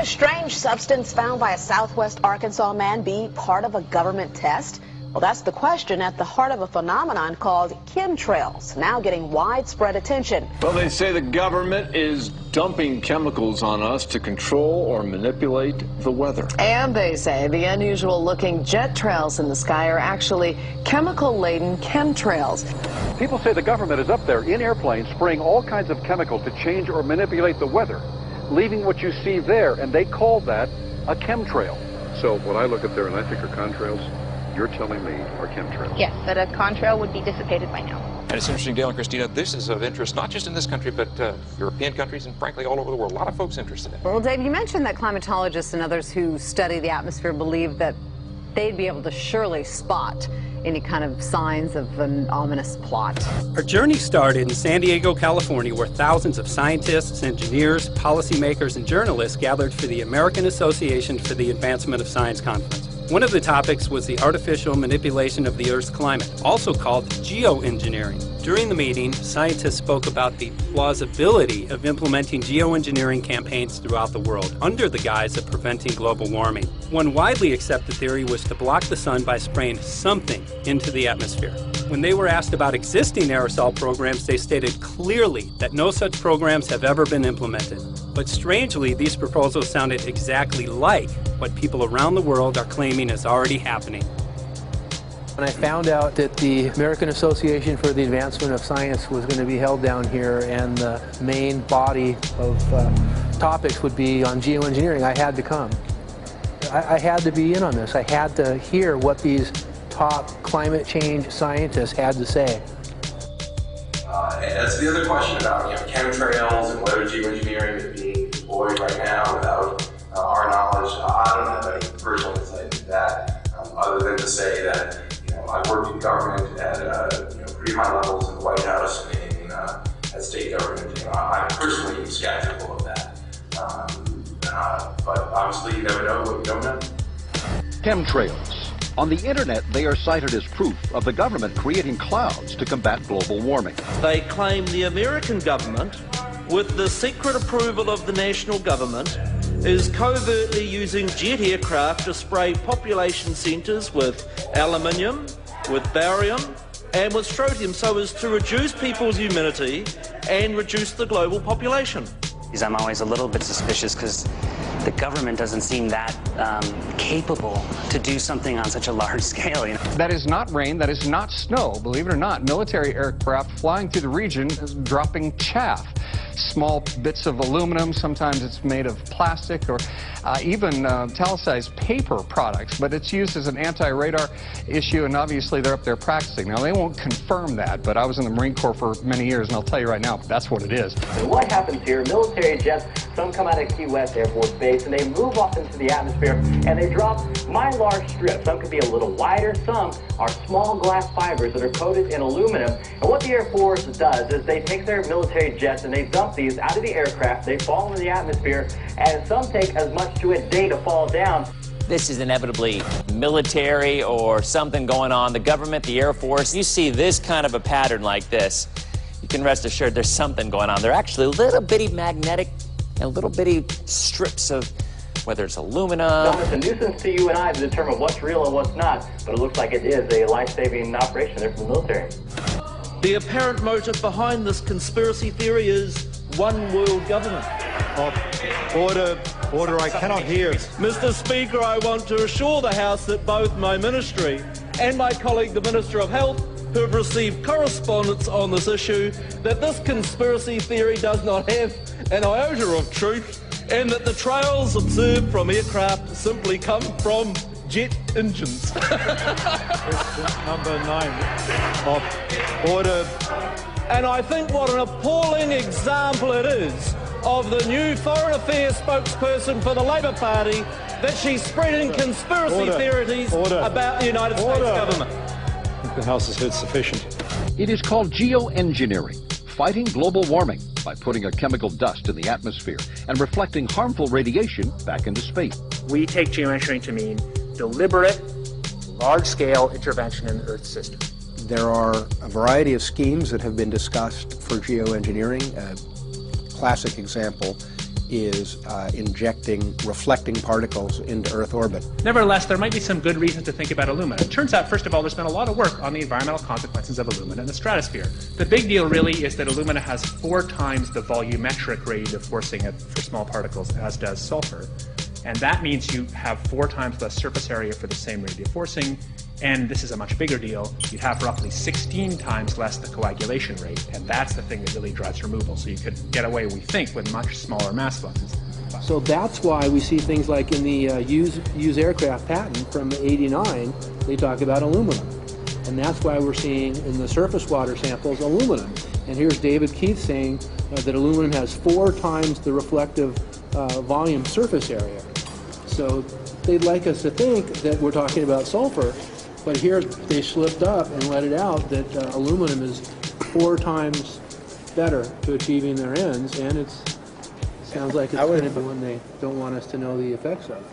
Could a strange substance found by a southwest Arkansas man be part of a government test? Well, that's the question at the heart of a phenomenon called chemtrails, now getting widespread attention. Well, they say the government is dumping chemicals on us to control or manipulate the weather. And they say the unusual-looking jet trails in the sky are actually chemical-laden chemtrails. People say the government is up there in airplanes spraying all kinds of chemicals to change or manipulate the weather, leaving what you see there, and they call that a chemtrail. So what I look at there and I think are contrails, you're telling me are chemtrails? Yes, that a contrail would be dissipated by now. And it's interesting, Dale and Christina, this is of interest not just in this country, but European countries and frankly all over the world. A lot of folks interested in it. Well, Dave, you mentioned that climatologists and others who study the atmosphere believe that they'd be able to surely spot any kind of signs of an ominous plot. Our journey started in San Diego, California, where thousands of scientists, engineers, policymakers, and journalists gathered for the American Association for the Advancement of Science Conference. One of the topics was the artificial manipulation of the Earth's climate, also called geoengineering. During the meeting, scientists spoke about the plausibility of implementing geoengineering campaigns throughout the world under the guise of preventing global warming. One widely accepted theory was to block the sun by spraying something into the atmosphere. When they were asked about existing aerosol programs, they stated clearly that no such programs have ever been implemented. But strangely, these proposals sounded exactly like what people around the world are claiming is already happening. When I found out that the American Association for the Advancement of Science was going to be held down here and the main body of topics would be on geoengineering, I had to come. I had to be in on this. I had to hear what these top climate change scientists had to say. And that's the other question about chemtrails and whether geoengineering is being deployed right now without our knowledge. I don't have any personal insight into that, other than to say that I've worked in government at pretty high levels in the White House and at state government. I'm personally skeptical of that, but obviously you never know what you don't know. Chemtrails. On the internet, they are cited as proof of the government creating clouds to combat global warming. They claim the American government, with the secret approval of the national government, is covertly using jet aircraft to spray population centres with aluminium, with barium and with strontium so as to reduce people's immunity and reduce the global population. I'm always a little bit suspicious because the government doesn't seem that capable to do something on such a large scale. That is not rain, that is not snow. Believe it or not, military aircraft flying through the region is dropping chaff. Small bits of aluminum, sometimes it's made of plastic or even talicized paper products, but it's used as an anti-radar issue, and obviously they're up there practicing. Now, they won't confirm that, but I was in the Marine Corps for many years, and I'll tell you right now, that's what it is. And what happens here, military jets, some come out of Key West Air Force Base, and they move off into the atmosphere, and they drop mylar strips. Some could be a little wider, some are small glass fibers that are coated in aluminum. And what the Air Force does is they take their military jets and they dump these out of the aircraft, they fall into the atmosphere, and some take as much to a day to fall down. This is inevitably military or something going on. The government, the Air Force, you see this kind of a pattern like this, you can rest assured there's something going on. They're actually little bitty magnetic and little bitty strips of, whether it's aluminum. It's a nuisance to you and I to determine what's real and what's not, but it looks like it is a life-saving operation there from the military. The apparent motive behind this conspiracy theory is one world government. Order, I cannot hear. Mr. Speaker, I want to assure the House that both my ministry and my colleague, the Minister of Health, who have received correspondence on this issue, that this conspiracy theory does not have an iota of truth, and that the trails observed from aircraft simply come from jet engines. Question number 9. Order. And I think what an appalling example it is of the new Foreign Affairs spokesperson for the Labour Party that she's spreading conspiracy theories about the United States government. I think the House has heard sufficient. It is called geoengineering, fighting global warming by putting a chemical dust in the atmosphere and reflecting harmful radiation back into space. We take geoengineering to mean deliberate, large-scale intervention in the Earth system. There are a variety of schemes that have been discussed for geoengineering. A classic example is injecting reflecting particles into Earth orbit. Nevertheless, there might be some good reasons to think about alumina. It turns out, first of all, there's been a lot of work on the environmental consequences of alumina in the stratosphere. The big deal really is that alumina has 4 times the volumetric radiative forcing for small particles as does sulfur. And that means you have 4 times less surface area for the same radiative forcing. And this is a much bigger deal. You have roughly 16 times less the coagulation rate, and that's the thing that really drives removal. So you could get away, we think, with much smaller mass fluxes. So that's why we see things like in the used aircraft patent from '89, they talk about aluminum. And that's why we're seeing in the surface water samples aluminum. And here's David Keith saying that aluminum has 4 times the reflective volume surface area. So they'd like us to think that we're talking about sulfur, but here they slipped up and let it out that aluminum is 4 times better to achieving their ends, and it sounds like it's going to be one they don't want us to know the effects of.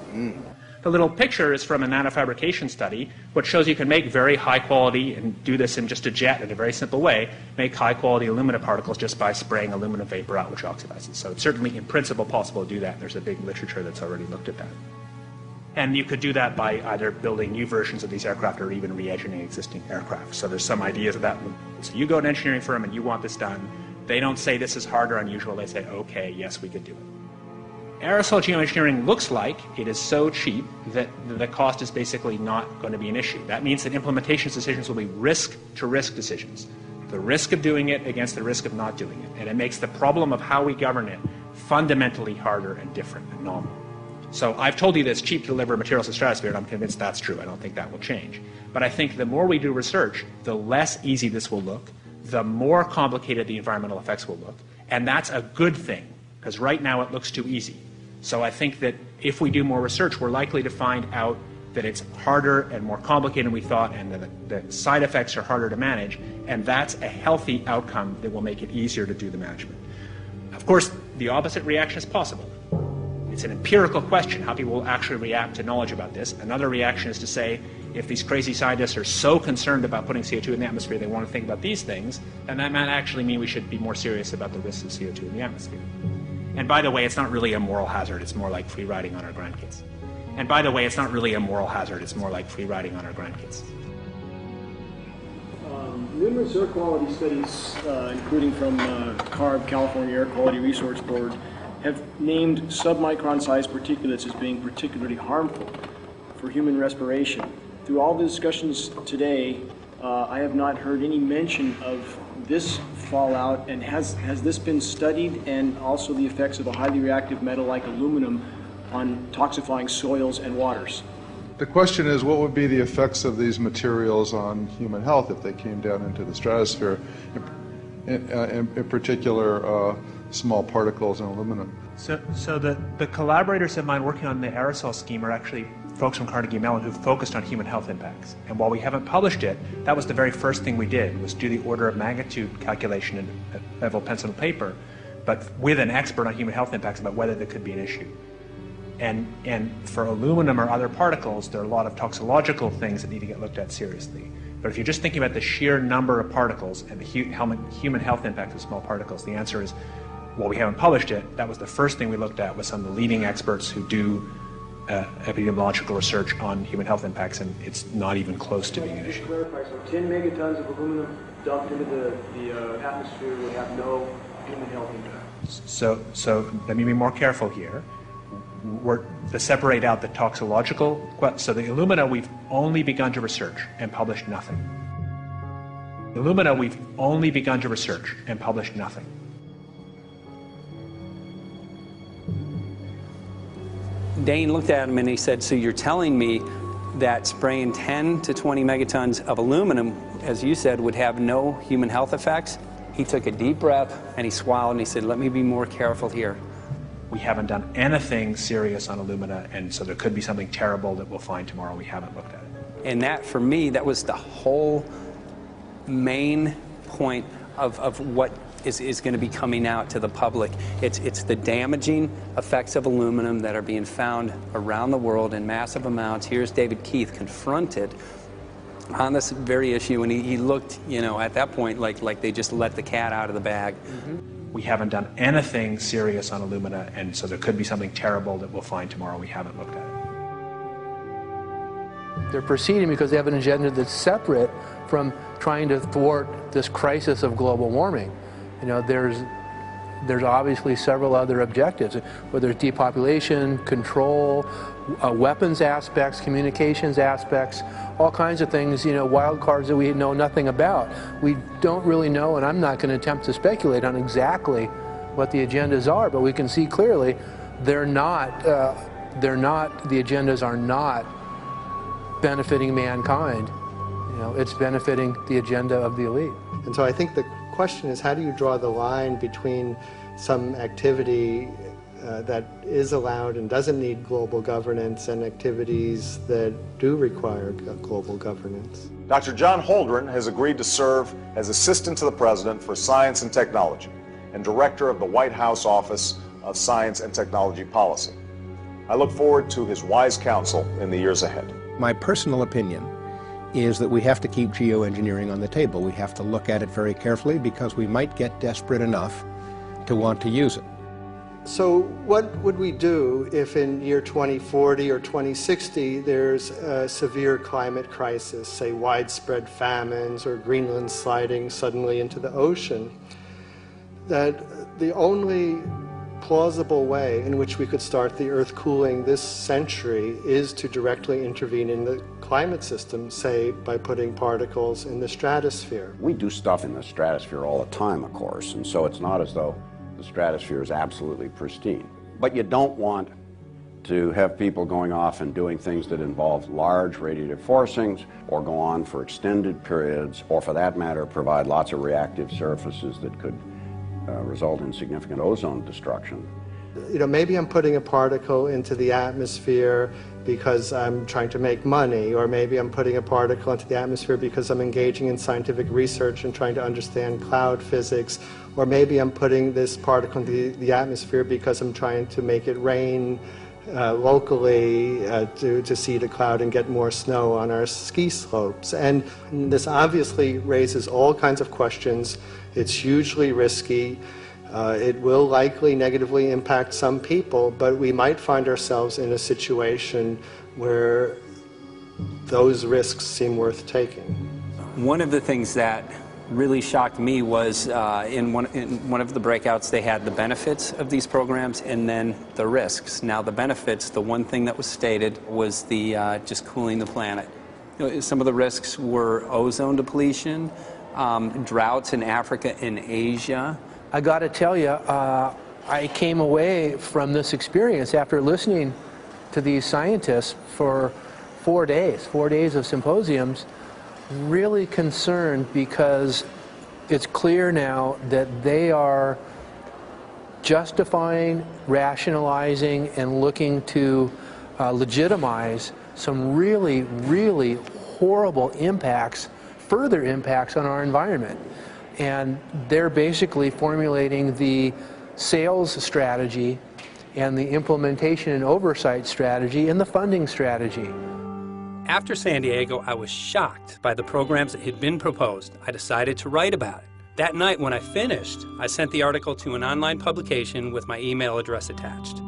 The little picture is from a nanofabrication study, which shows you can make very high quality, and do this in just a jet in a very simple way, make high quality alumina particles just by spraying aluminum vapor out, which oxidizes. So it's certainly in principle possible to do that. There's a big literature that's already looked at that. And you could do that by either building new versions of these aircraft or even re-engineering existing aircraft. So there's some ideas of that. So you go to an engineering firm and you want this done. They don't say this is hard or unusual. They say, okay, yes, we could do it. Aerosol geoengineering looks like it is so cheap that the cost is basically not going to be an issue. That means that implementation decisions will be risk-to-risk decisions. The risk of doing it against the risk of not doing it. And it makes the problem of how we govern it fundamentally harder and different and novel. So I've told you that it's cheap to deliver materials to the stratosphere, and I'm convinced that's true. I don't think that will change. But I think the more we do research, the less easy this will look, the more complicated the environmental effects will look. And that's a good thing, because right now it looks too easy. So I think that if we do more research, we're likely to find out that it's harder and more complicated than we thought, and that the side effects are harder to manage, and that's a healthy outcome that will make it easier to do the management. Of course, the opposite reaction is possible. It's an empirical question how people will actually react to knowledge about this. Another reaction is to say, if these crazy scientists are so concerned about putting CO2 in the atmosphere, they want to think about these things, then that might actually mean we should be more serious about the risks of CO2 in the atmosphere. And by the way, it's not really a moral hazard. It's more like free riding on our grandkids. And by the way, it's not really a moral hazard. It's more like free riding on our grandkids. Numerous air quality studies, including from CARB, California Air Quality Resource Board, have named submicron-sized particulates as being particularly harmful for human respiration. Through all the discussions today, I have not heard any mention of this fallout, and has this been studied, and also the effects of a highly reactive metal like aluminum on toxifying soils and waters? The question is, what would be the effects of these materials on human health if they came down into the stratosphere, in particular small particles and aluminum? So the collaborators of mine working on the aerosol scheme are actually folks from Carnegie Mellon who've focused on human health impacts. And while we haven't published it, that was the very first thing we did, was do the order of magnitude calculation in level pencil and paper, but with an expert on human health impacts about whether there could be an issue. And for aluminum or other particles, there are a lot of toxicological things that need to get looked at seriously. But if you're just thinking about the sheer number of particles and the human health impact of small particles, the answer is, while we haven't published it, that was the first thing we looked at with some of the leading experts who do epidemiological research on human health impacts, and it's not even close to being an issue. To clarify, so 10 megatons of aluminum dumped into the atmosphere would have no human health impact? So let me be more careful here. We're to separate out the toxicological. So the alumina, we've only begun to research and published nothing. The alumina, we've only begun to research and published nothing. Dane looked at him and he said, so you're telling me that spraying 10 to 20 megatons of aluminum, as you said, would have no human health effects? He took a deep breath and he swallowed and he said, let me be more careful here. We haven't done anything serious on alumina, and so there could be something terrible that we'll find tomorrow. We haven't looked at it. And that, for me, that was the whole main point of what is going to be coming out to the public. It's the damaging effects of aluminum that are being found around the world in massive amounts. Here's David Keith confronted on this very issue, and he looked, you know, at that point like they just let the cat out of the bag. Mm-hmm. we haven't done anything serious on Illumina, and so there could be something terrible that we'll find tomorrow. We haven't looked at it. They're proceeding because they have an agenda that's separate from trying to thwart this crisis of global warming. You know, there's obviously several other objectives, whether it's depopulation, control, weapons aspects, communications aspects, all kinds of things, you know, wild cards that we know nothing about. We don't really know, and I'm not going to attempt to speculate on exactly what the agendas are, but we can see clearly the agendas are not benefiting mankind. You know, it's benefiting the agenda of the elite. And so I think the question is, how do you draw the line between some activity that is allowed and doesn't need global governance and activities that do require global governance? Dr. John Holdren has agreed to serve as Assistant to the President for Science and Technology and Director of the White House Office of Science and Technology Policy. I look forward to his wise counsel in the years ahead. My personal opinion is that we have to keep geoengineering on the table. We have to look at it very carefully because we might get desperate enough to want to use it. So what would we do if in year 2040 or 2060 there's a severe climate crisis, say widespread famines or Greenland sliding suddenly into the ocean? That the only plausible way in which we could start the Earth cooling this century is to directly intervene in the climate system, say by putting particles in the stratosphere. We do stuff in the stratosphere all the time, of course, and so it's not as though the stratosphere is absolutely pristine. But you don't want to have people going off and doing things that involve large radiative forcings or go on for extended periods, or for that matter provide lots of reactive surfaces that could result in significant ozone destruction. You know, maybe I'm putting a particle into the atmosphere because I'm trying to make money, or maybe I'm putting a particle into the atmosphere because I'm engaging in scientific research and trying to understand cloud physics, or maybe I'm putting this particle into the atmosphere because I'm trying to make it rain locally to seed a cloud and get more snow on our ski slopes. And this obviously raises all kinds of questions. It's hugely risky. It will likely negatively impact some people, but we might find ourselves in a situation where those risks seem worth taking. One of the things that really shocked me was in one of the breakouts they had the benefits of these programs and then the risks. Now the benefits, the one thing that was stated was the just cooling the planet. You know, some of the risks were ozone depletion, droughts in Africa and Asia. I got to tell you, I came away from this experience after listening to these scientists for 4 days of symposiums, really concerned, because it's clear now that they are justifying, rationalizing, and looking to legitimize some really, really horrible impacts, further impacts on our environment. And they're basically formulating the sales strategy and the implementation and oversight strategy and the funding strategy. After San Diego, I was shocked by the programs that had been proposed. I decided to write about it. That night when I finished, I sent the article to an online publication with my email address attached.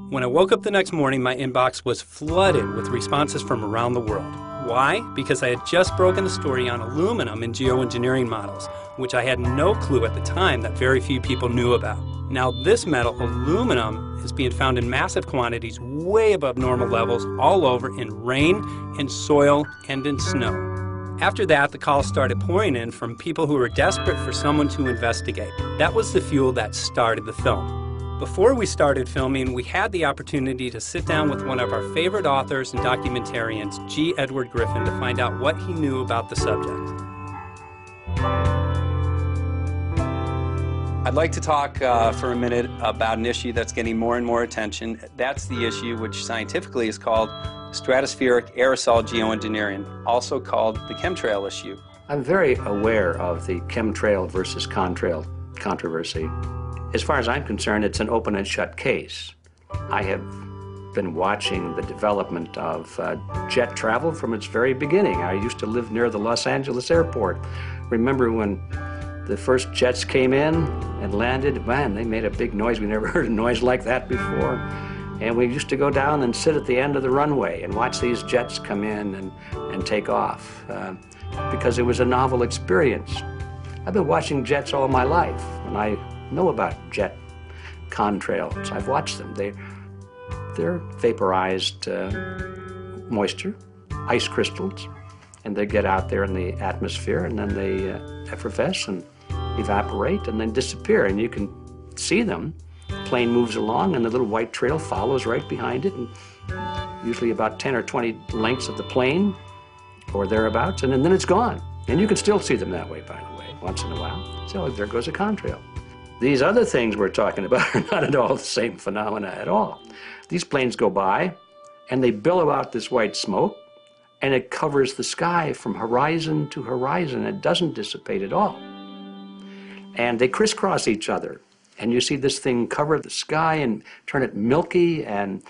When I woke up the next morning, my inbox was flooded with responses from around the world. Why? Because I had just broken the story on aluminum in geoengineering models, which I had no clue at the time that very few people knew about. Now this metal, aluminum, is being found in massive quantities way above normal levels all over in rain, in soil, and in snow. After that, the calls started pouring in from people who were desperate for someone to investigate. That was the fuel that started the film. Before we started filming, we had the opportunity to sit down with one of our favorite authors and documentarians, G. Edward Griffin, to find out what he knew about the subject. I'd like to talk for a minute about an issue that's getting more and more attention. That's the issue which scientifically is called stratospheric aerosol geoengineering, also called the chemtrail issue. I'm very aware of the chemtrail versus contrail controversy. As far as I'm concerned, it's an open and shut case. I have been watching the development of jet travel from its very beginning. I used to live near the Los Angeles airport. Remember when the first jets came in and landed, man, they made a big noise. We never heard a noise like that before. And we used to go down and sit at the end of the runway and watch these jets come in and take off because it was a novel experience. I've been watching jets all my life, and I know about jet contrails. I've watched them. They're vaporized moisture, ice crystals, and they get out there in the atmosphere, and then they effervesce and evaporate and then disappear, and you can see them. The plane moves along, and the little white trail follows right behind it, and usually about 10 or 20 lengths of the plane or thereabouts, and then it's gone. And you can still see them that way, by the way, once in a while. So there goes a contrail. These other things we're talking about are not at all the same phenomena at all. These planes go by, and they billow out this white smoke, and it covers the sky from horizon to horizon. It doesn't dissipate at all. And they crisscross each other. And you see this thing cover the sky and turn it milky, and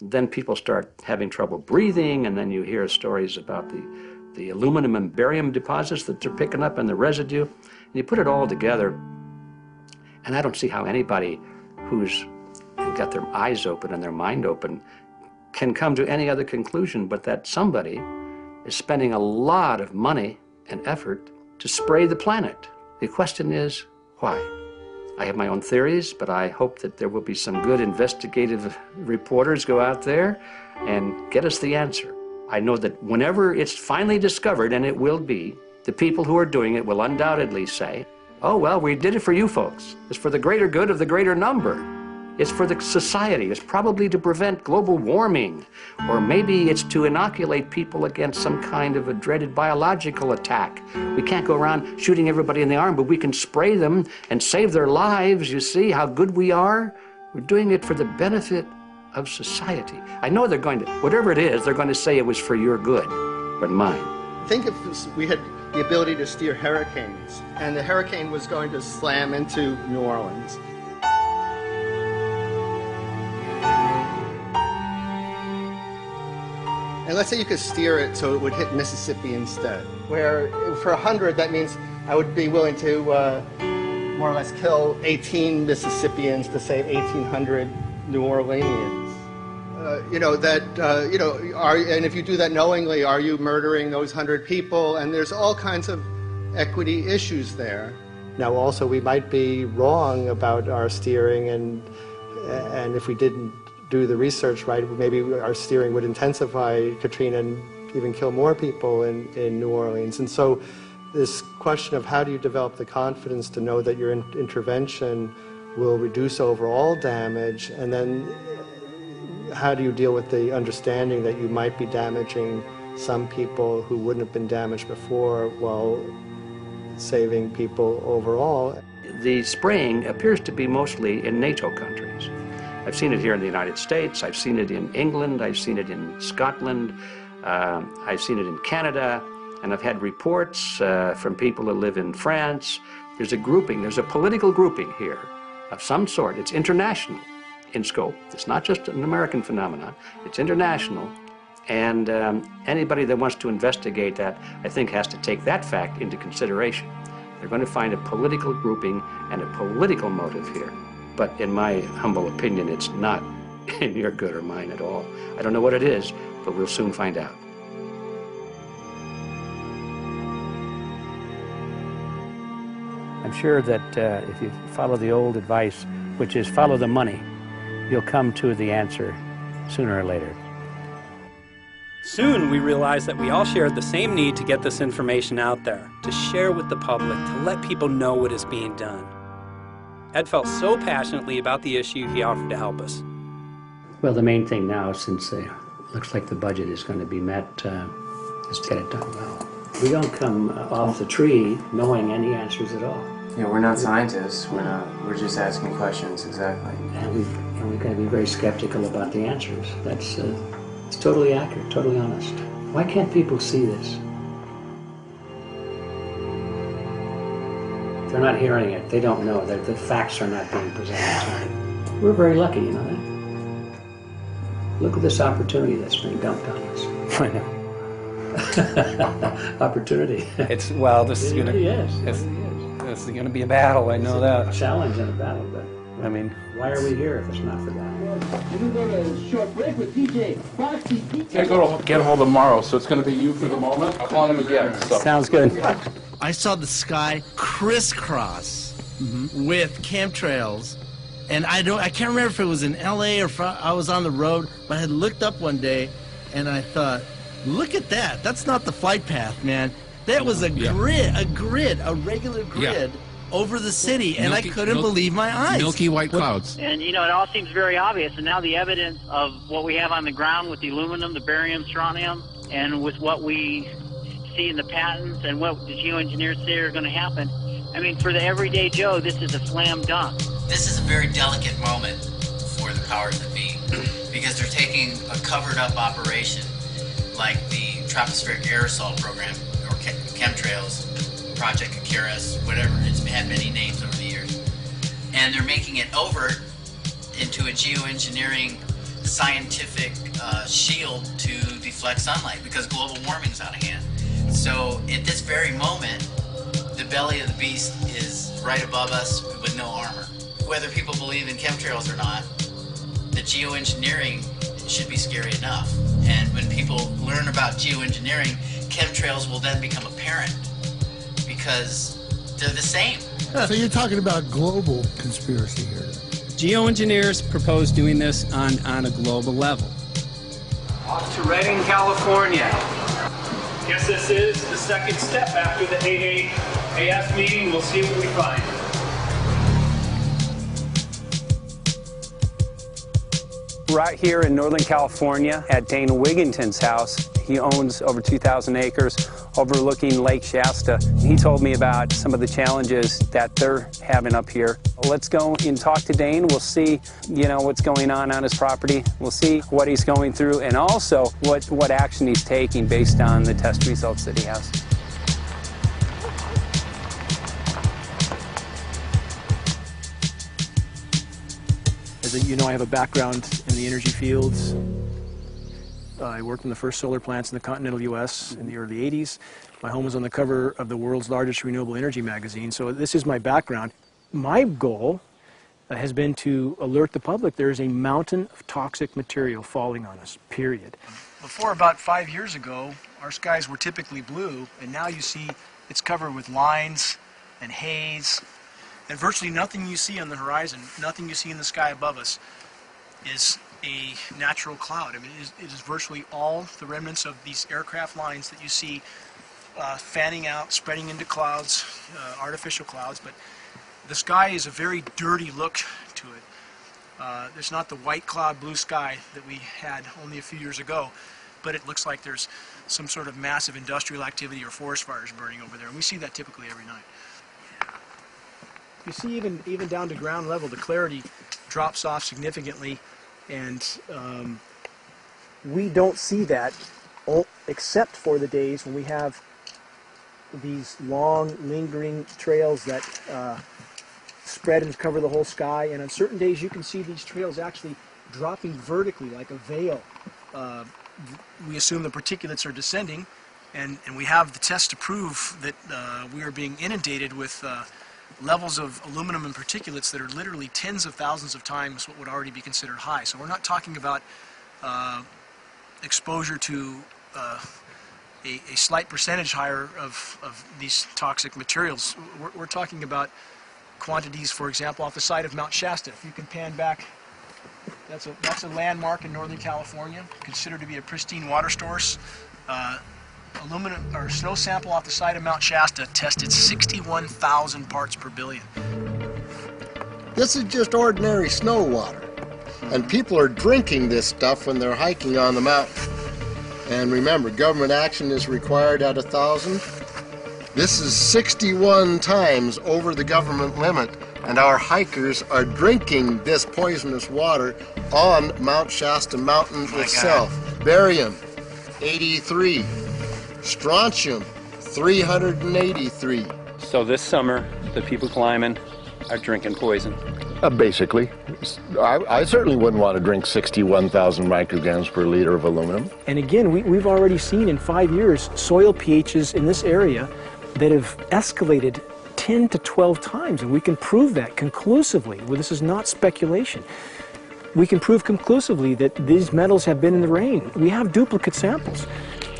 then people start having trouble breathing, and then you hear stories about the aluminum and barium deposits that they're picking up and the residue. And you put it all together, and I don't see how anybody who's got their eyes open and their mind open can come to any other conclusion but that somebody is spending a lot of money and effort to spray the planet. The question is, why? I have my own theories, but I hope that there will be some good investigative reporters go out there and get us the answer. I know that whenever it's finally discovered, and it will be, the people who are doing it will undoubtedly say, oh, well, we did it for you folks. It's for the greater good of the greater number. It's for the society. It's probably to prevent global warming. Or maybe it's to inoculate people against some kind of a dreaded biological attack. We can't go around shooting everybody in the arm, but we can spray them and save their lives. You see how good we are? We're doing it for the benefit of society. I know they're going to, whatever it is, they're going to say it was for your good, but mine. Think if we had the ability to steer hurricanes, and the hurricane was going to slam into New Orleans. And let's say you could steer it so it would hit Mississippi instead, where for 100, that means I would be willing to more or less kill 18 Mississippians to save 1,800 New Orleanians. And if you do that knowingly, are you murdering those 100 people? And there's all kinds of equity issues there. Now, also, we might be wrong about our steering, and if we didn't do the research right, maybe our steering would intensify Katrina and even kill more people in New Orleans. And so this question of how do you develop the confidence to know that your intervention will reduce overall damage, and then how do you deal with the understanding that you might be damaging some people who wouldn't have been damaged before while saving people overall? The spraying appears to be mostly in NATO countries. I've seen it here in the United States, I've seen it in England, I've seen it in Scotland, I've seen it in Canada, and I've had reports from people who live in France. There's a grouping, there's a political grouping here of some sort. It's international in scope. It's not just an American phenomenon, it's international. And anybody that wants to investigate that, I think, has to take that fact into consideration. They're going to find a political grouping and a political motive here. But in my humble opinion, it's not in your good or mine at all. I don't know what it is, but we'll soon find out. I'm sure that if you follow the old advice, which is follow the money, you'll come to the answer sooner or later. Soon we realized that we all shared the same need to get this information out there, to share with the public, to let people know what is being done. Ed felt so passionately about the issue, he offered to help us. Well, the main thing now, since it looks like the budget is going to be met, is get it done well. We don't come off the tree knowing any answers at all. Yeah, we're not scientists. We're just asking questions, exactly. And we've got to be very skeptical about the answers. That's it's totally accurate, totally honest. Why can't people see this? They're not hearing it. They don't know. The facts are not being presented to them. We're very lucky, you know that? Look at this opportunity that's being dumped on us. I know. Opportunity. It's, well, this is going to... Yes. This is going to be a battle, I know that. It's a challenge and a battle, but I mean, why are we here if it's not for that? You can go to a short break with DJ Foxy. Can't go to get hold of Morrow, so it's going to be you for the moment. I'll call him again. So. Sounds good. I saw the sky crisscross with chemtrails, and I can't remember if it was in LA or if I was on the road, but I had looked up one day and I thought, look at that. That's not the flight path, man. That was a grid, a regular grid over the city, and I couldn't believe my eyes. Milky white clouds. And, you know, it all seems very obvious, and now the evidence of what we have on the ground with the aluminum, the barium, strontium, and with what we see in the patents and what the geoengineers say are going to happen, I mean, for the everyday Joe, this is a slam dunk. This is a very delicate moment for the powers that be, because they're taking a covered-up operation like the tropospheric aerosol program, or chemtrails, Project Icarus, whatever, it's had many names over the years, and they're making it overt into a geoengineering scientific shield to deflect sunlight, because global warming is out of hand. So at this very moment, the belly of the beast is right above us with no armor. Whether people believe in chemtrails or not, the geoengineering should be scary enough. And when people learn about geoengineering, chemtrails will then become apparent because they're the same. So you're talking about global conspiracy here. Geoengineers propose doing this on a global level. Off to Redding, California. Guess this is the second step after the 8 AF meeting. We'll see what we find. Right here in Northern California at Dane Wigginton's house. He owns over 2,000 acres overlooking Lake Shasta. He told me about some of the challenges that they're having up here. Let's go and talk to Dane. We'll see, you know, what's going on his property. We'll see what he's going through and also what action he's taking based on the test results that he has. As you know, I have a background in the energy fields. I worked in the first solar plants in the continental U.S. in the early 80s. My home was on the cover of the world's largest renewable energy magazine, so this is my background. My goal has been to alert the public there is a mountain of toxic material falling on us, period. Before about 5 years ago, our skies were typically blue, and now you see it's covered with lines and haze, and virtually nothing you see on the horizon, nothing you see in the sky above us is a natural cloud. I mean, it is virtually all the remnants of these aircraft lines that you see fanning out, spreading into clouds, artificial clouds, but the sky is a very dirty look to it. There's not the white cloud blue sky that we had only a few years ago, but it looks like there's some sort of massive industrial activity or forest fires burning over there, and we see that typically every night. You see even down to ground level, the clarity drops off significantly, and we don't see that except for the days when we have these long, lingering trails that spread and cover the whole sky, and on certain days you can see these trails actually dropping vertically like a veil. We assume the particulates are descending, and we have the tests to prove that we are being inundated with levels of aluminum and particulates that are literally tens of thousands of times what would already be considered high. So we're not talking about exposure to a slight percentage higher of these toxic materials. We're talking about quantities, for example, off the side of Mount Shasta. If you can pan back, that's a landmark in Northern California, considered to be a pristine water source. Aluminum or snow sample off the side of Mount Shasta tested 61,000 parts per billion. This is just ordinary snow water, and people are drinking this stuff when they're hiking on the mountain. And remember, government action is required at 1,000. This is 61 times over the government limit, and our hikers are drinking this poisonous water on Mount Shasta Mountain itself. Barium, 83. Strontium, 383. So this summer, the people climbing are drinking poison. Basically. I certainly wouldn't want to drink 61,000 micrograms per liter of aluminum. And again, we've already seen in 5 years soil pHs in this area that have escalated 10 to 12 times, and we can prove that conclusively. Well, this is not speculation. We can prove conclusively that these metals have been in the rain. We have duplicate samples.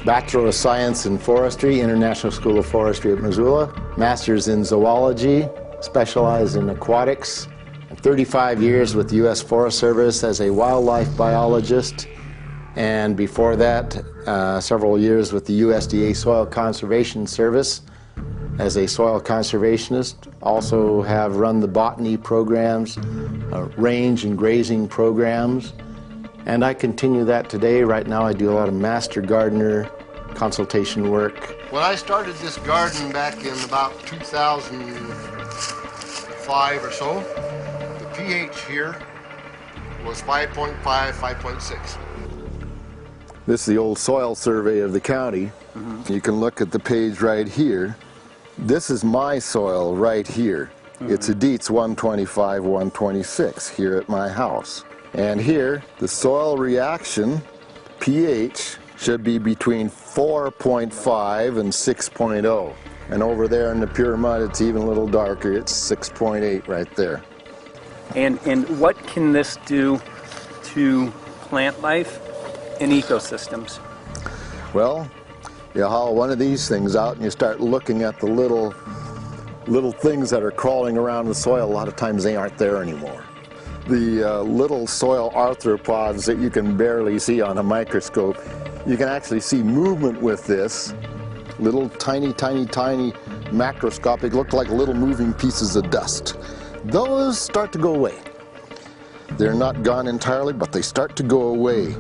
Bachelor of Science in Forestry, International School of Forestry at Missoula. Master's in Zoology, specialized in aquatics. 35 years with the U.S. Forest Service as a wildlife biologist. And before that, several years with the USDA Soil Conservation Service as a soil conservationist. Also have run the botany programs, range and grazing programs. And I continue that today. Right now I do a lot of master gardener consultation work. When I started this garden back in about 2005 or so, the pH here was 5.5, 5.6. This is the old soil survey of the county. You can look at the page right here. This is my soil right here. It's a Dietz 125, 126 here at my house. And here, the soil reaction pH should be between 4.5 and 6.0. And over there in the pure mud, it's even a little darker. It's 6.8 right there. And what can this do to plant life and ecosystems? Well, you haul one of these things out and you start looking at the little things that are crawling around the soil. A lot of times they aren't there anymore. The little soil arthropods that you can barely see on a microscope, you can actually see movement with this. Little tiny macroscopic, look like little moving pieces of dust. Those start to go away. They're not gone entirely, but they start to go away.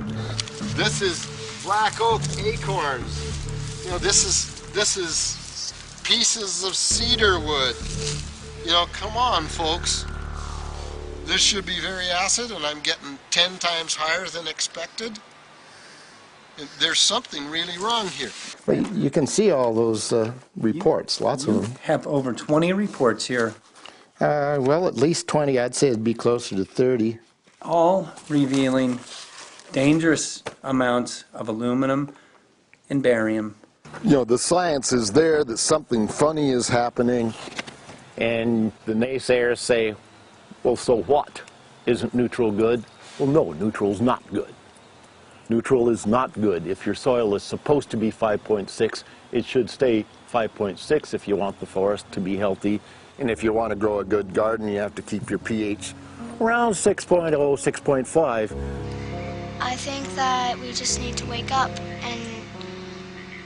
This is black oak acorns. You know, this is pieces of cedar wood. You know, come on, folks. This should be very acid, and I'm getting 10 times higher than expected. There's something really wrong here. Well, you can see all those reports, lots of them. Have over 20 reports here. Well, at least 20. I'd say it'd be closer to 30. All revealing dangerous amounts of aluminum and barium. You know, the science is there that something funny is happening. And the naysayers say, well, so what? Isn't neutral good? Well, no, neutral's not good. Neutral is not good. If your soil is supposed to be 5.6, it should stay 5.6 if you want the forest to be healthy. And if you want to grow a good garden, you have to keep your pH around 6.0, 6.5. I think that we just need to wake up and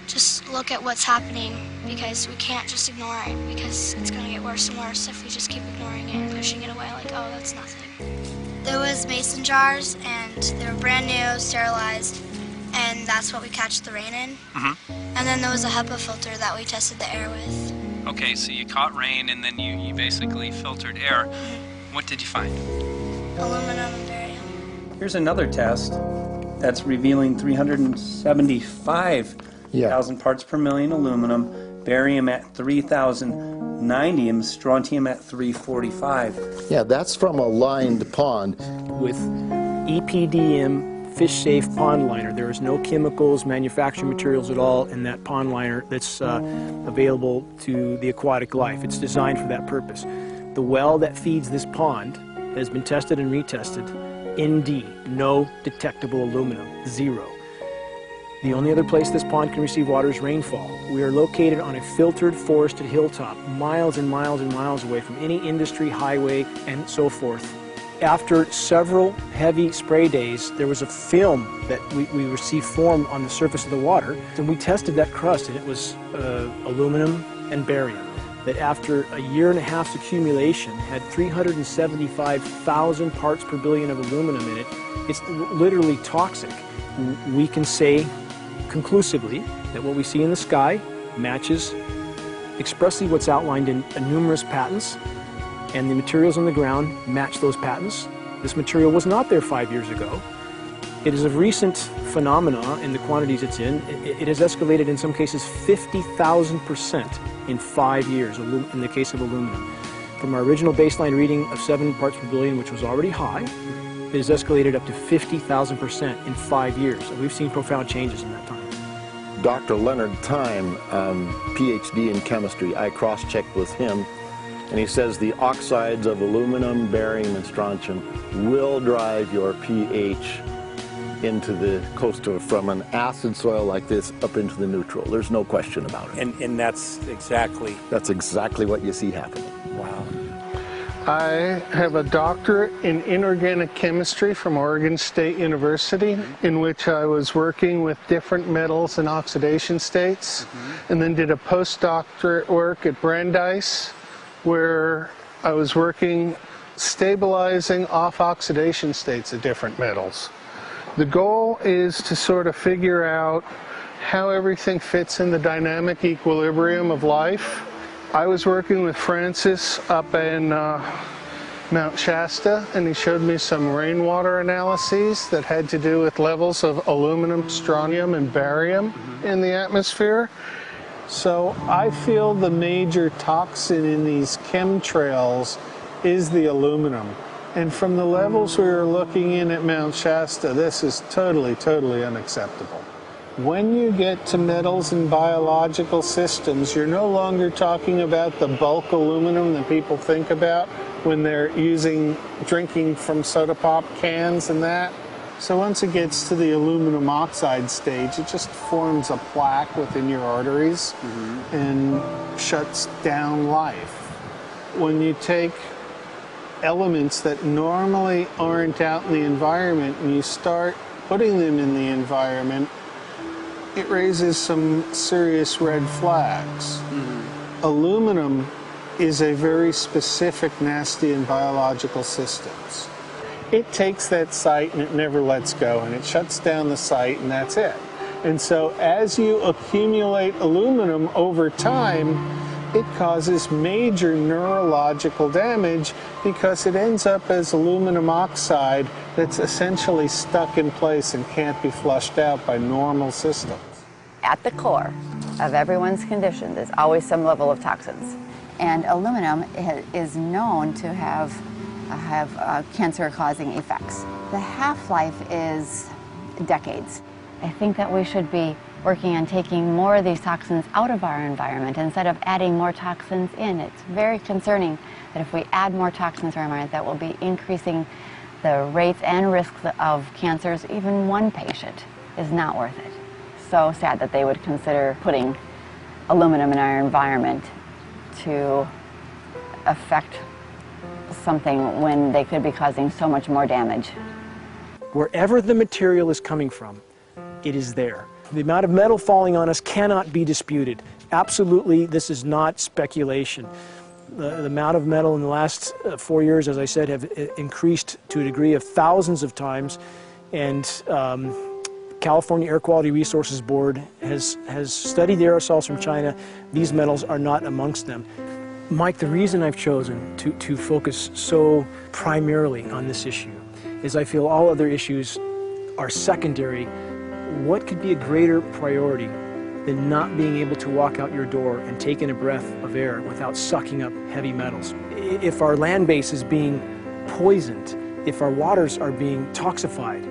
just look at what's happening, because we can't just ignore it, because it's going to get worse and worse if we just keep ignoring it and pushing it away like, oh, that's nothing. There was mason jars, and they were brand new, sterilized, and that's what we catch the rain in. And then there was a HEPA filter that we tested the air with. Okay, so you caught rain and then you basically filtered air. What did you find? Aluminum and barium. Here's another test that's revealing 375,000 parts per million aluminum, barium at 3,090, and strontium at 345. Yeah, that's from a lined pond. With EPDM fish-safe pond liner. There is no chemicals, manufacturing materials at all in that pond liner that's available to the aquatic life. It's designed for that purpose. The well that feeds this pond has been tested and retested. ND, no detectable aluminum, 0. The only other place this pond can receive water is rainfall. We are located on a filtered, forested hilltop, miles and miles and miles away from any industry, highway, and so forth. After several heavy spray days, there was a film that we received formed on the surface of the water, and we tested that crust, and it was aluminum and barium. That after a year and a half's accumulation had 375,000 parts per billion of aluminum in it. It's literally toxic. We can say conclusively that what we see in the sky matches expressly what's outlined in numerous patents, and the materials on the ground match those patents. This material was not there 5 years ago. It is a recent phenomena in the quantities it's in. It has escalated in some cases 50,000% in 5 years in the case of aluminum. From our original baseline reading of 7 parts per billion, which was already high, it has escalated up to 50,000% in 5 years. And we've seen profound changes in that time. Dr. Leonard Time, PhD in chemistry, I cross-checked with him. And he says the oxides of aluminum, barium, and strontium will drive your pH into the coastal, from an acid soil like this up into the neutral. There's no question about it. And that's exactly... That's exactly what you see happening. Wow. I have a doctorate in inorganic chemistry from Oregon State University, in which I was working with different metals and oxidation states, and then did a postdoctorate work at Brandeis, where I was working stabilizing off-oxidation states of different metals. The goal is to sort of figure out how everything fits in the dynamic equilibrium of life. I was working with Francis up in Mount Shasta, and he showed me some rainwater analyses that had to do with levels of aluminum, strontium, and barium in the atmosphere. So I feel the major toxin in these chemtrails is the aluminum. And from the levels we were looking in at Mount Shasta, this is totally, totally unacceptable. When you get to metals and biological systems, you're no longer talking about the bulk aluminum that people think about when they're drinking from soda pop cans and that. So once it gets to the aluminum oxide stage, it just forms a plaque within your arteries and shuts down life. When you take elements that normally aren't out in the environment and you start putting them in the environment, it raises some serious red flags. Aluminum is a very specific, nasty and biological systems. It takes that site and it never lets go, and it shuts down the site, and that's it. And so as you accumulate aluminum over time, it causes major neurological damage because it ends up as aluminum oxide that's essentially stuck in place and can't be flushed out by normal systems. At the core of everyone's condition, there's always some level of toxins. And aluminum is known to have cancer-causing effects. The half-life is decades. I think that we should be working on taking more of these toxins out of our environment instead of adding more toxins in. It's very concerning that if we add more toxins to our environment, that will be increasing the rates and risks of cancers. Even one patient is not worth it. So sad that they would consider putting aluminum in our environment to affect something when they could be causing so much more damage. Wherever the material is coming from, it is there. The amount of metal falling on us cannot be disputed. Absolutely, this is not speculation. The amount of metal in the last 4 years, as I said, have increased to a degree of thousands of times, and California Air Quality Resources Board has studied the aerosols from China. These metals are not amongst them. Mike, the reason I've chosen to focus so primarily on this issue is I feel all other issues are secondary. What could be a greater priority than not being able to walk out your door and take in a breath of air without sucking up heavy metals? If our land base is being poisoned, if our waters are being toxified,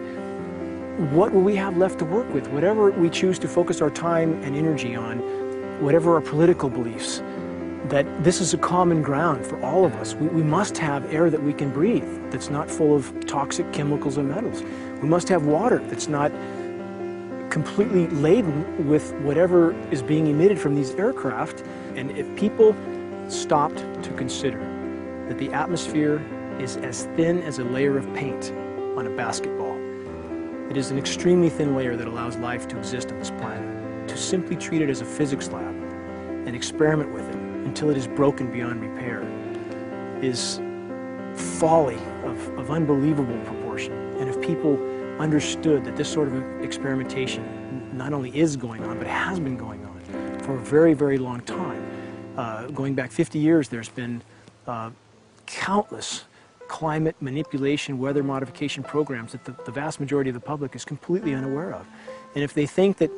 what will we have left to work with? Whatever we choose to focus our time and energy on, whatever our political beliefs, that this is a common ground for all of us. We must have air that we can breathe that's not full of toxic chemicals and metals. We must have water that's not completely laden with whatever is being emitted from these aircraft. And if people stopped to consider that the atmosphere is as thin as a layer of paint on a basketball, it is an extremely thin layer that allows life to exist on this planet. To simply treat it as a physics lab and experiment with it until it is broken beyond repair is folly of unbelievable proportion. And if people understood that this sort of experimentation not only is going on, but has been going on for a very, very long time. Going back 50 years, there's been countless climate manipulation, weather modification programs that the vast majority of the public is completely unaware of. And if they think that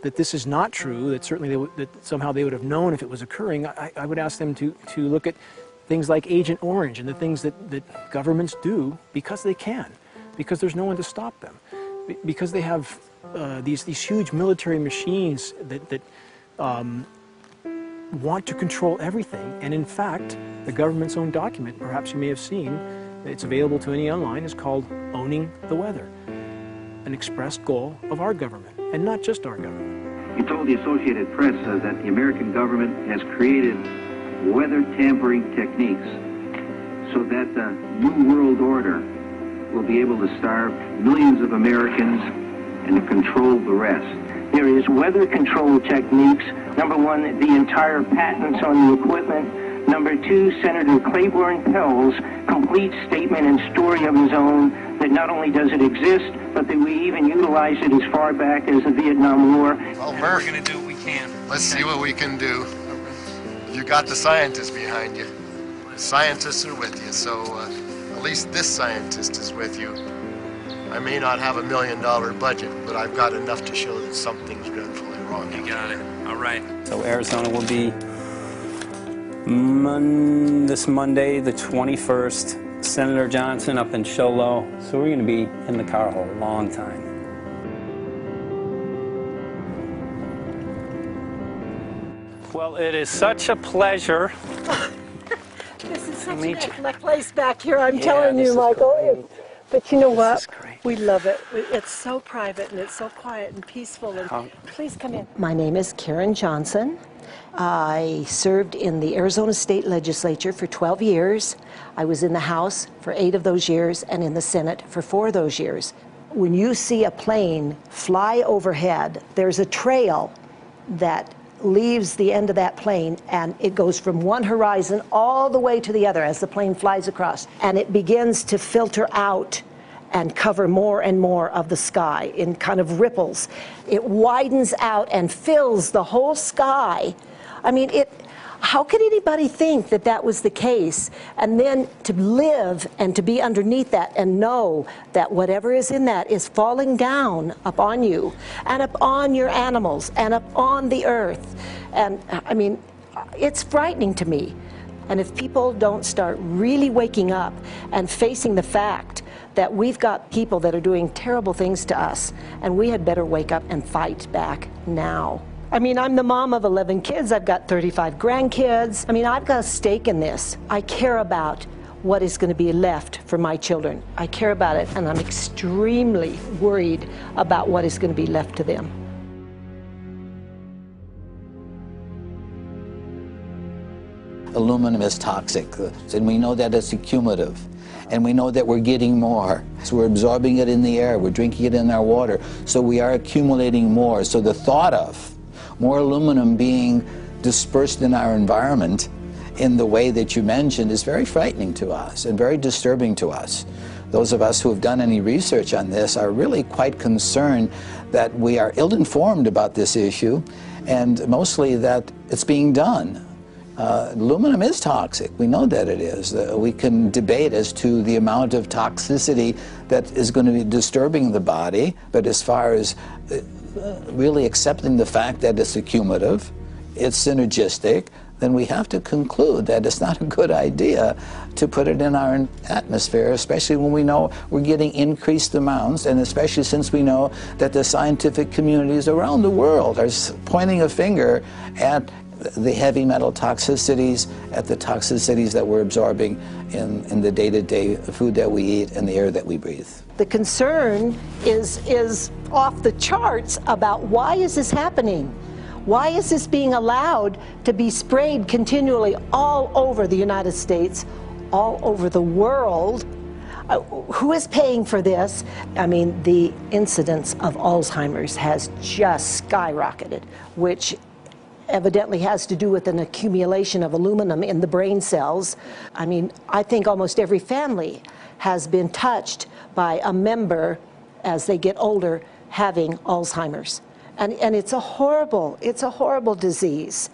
this is not true, that certainly that somehow they would have known if it was occurring, I would ask them to look at things like Agent Orange and the things that governments do because they can, because there's no one to stop them, because they have these huge military machines that want to control everything. And in fact, the government's own document, perhaps you may have seen, it's available to any online, is called Owning the Weather, an expressed goal of our government, and not just our government. He told the Associated Press that the American government has created weather tampering techniques so that the New World Order will be able to starve millions of Americans and to control the rest. There is weather control techniques. Number one, the entire patents on the equipment. Number two, Senator Claiborne Pell's complete statement and story of his own that not only does it exist, but that we even utilize it as far back as the Vietnam War. Well, Murph, we're going to do what we can. Let's see what we can do. You got the scientists behind you. The scientists are with you, so at least this scientist is with you. I may not have $1 million budget, but I've got enough to show that something's dreadfully wrong. You got it. All right. So Arizona will be this Monday, the 21st. Senator Johnson up in Show Low. So we're going to be in the car a long time. Well, it is such a pleasure. This is such a place back here, I'm telling you, Michael. But you know what? We love it. It's so private and it's so quiet and peaceful. And please come in. My name is Karen Johnson. I served in the Arizona State Legislature for 12 years. I was in the House for 8 of those years and in the Senate for 4 of those years. When you see a plane fly overhead, there's a trail that leaves the end of that plane, and it goes from one horizon all the way to the other as the plane flies across, and it begins to filter out and cover more and more of the sky in kind of ripples. It widens out and fills the whole sky. I mean, how could anybody think that that was the case? And then to live and to be underneath that and know that whatever is in that is falling down upon you and upon your animals and upon the earth. And I mean, it's frightening to me. And if people don't start really waking up and facing the fact that we've got people that are doing terrible things to us, and we had better wake up and fight back now. I mean, I'm the mom of 11 kids. I've got 35 grandkids. I mean, I've got a stake in this. I care about what is going to be left for my children. I care about it, and I'm extremely worried about what is going to be left to them. Aluminum is toxic, and we know that it's accumulative. And we know that we're getting more. So we're absorbing it in the air, we're drinking it in our water, so we are accumulating more. So the thought of more aluminum being dispersed in our environment in the way that you mentioned is very frightening to us and very disturbing to us. Those of us who have done any research on this are really quite concerned that we are ill-informed about this issue, and mostly that it's being done. Aluminum is toxic. We know that it is. We can debate as to the amount of toxicity that is going to be disturbing the body, but as far as really accepting the fact that it's accumulative, it's synergistic, then we have to conclude that it's not a good idea to put it in our atmosphere, especially when we know we're getting increased amounts, and especially since we know that the scientific communities around the world are pointing a finger at the heavy metal toxicities, at the toxicities that we're absorbing in the day-to-day food that we eat and the air that we breathe. The concern is off the charts about why is this happening? Why is this being allowed to be sprayed continually all over the United States, all over the world? Who is paying for this? I mean, the incidence of Alzheimer's has just skyrocketed, which evidently has to do with an accumulation of aluminum in the brain cells. I mean, I think almost every family has been touched by a member as they get older having Alzheimer's. And it's a horrible disease.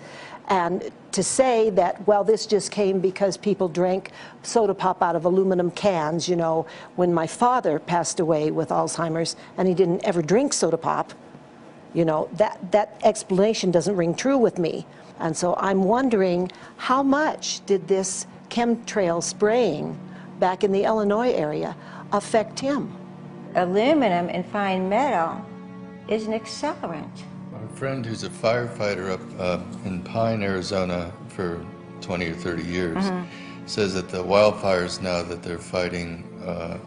And to say that, well, this just came because people drank soda pop out of aluminum cans, you know, when my father passed away with Alzheimer's and he didn't ever drink soda pop, you know, that explanation doesn't ring true with me. And so I'm wondering, how much did this chemtrail spraying back in the Illinois area affect him? Aluminum and fine metal is an accelerant. friend who's a firefighter up in Pine, Arizona for 20 or 30 years says that the wildfires now that they're fighting are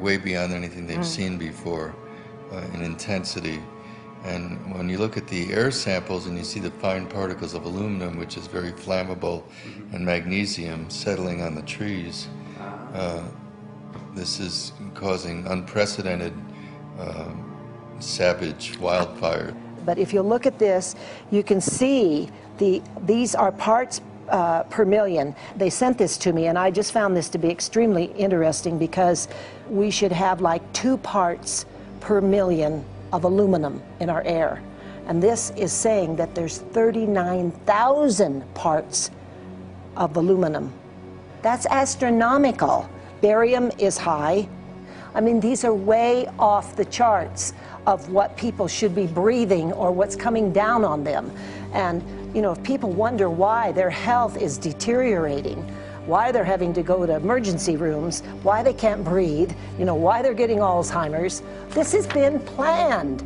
way beyond anything they've seen before in intensity. And when you look at the air samples and you see the fine particles of aluminum, which is very flammable, and magnesium settling on the trees, this is causing unprecedented savage wildfire. But if you look at this, you can see these are parts per million. They sent this to me, and I just found this to be extremely interesting because we should have like 2 parts per million of aluminum in our air. And this is saying that there's 39,000 parts of aluminum. That's astronomical. Barium is high. I mean, these are way off the charts of what people should be breathing or what's coming down on them. And, you know, if people wonder why their health is deteriorating, why they're having to go to emergency rooms, why they can't breathe, you know, why they're getting Alzheimer's, this has been planned.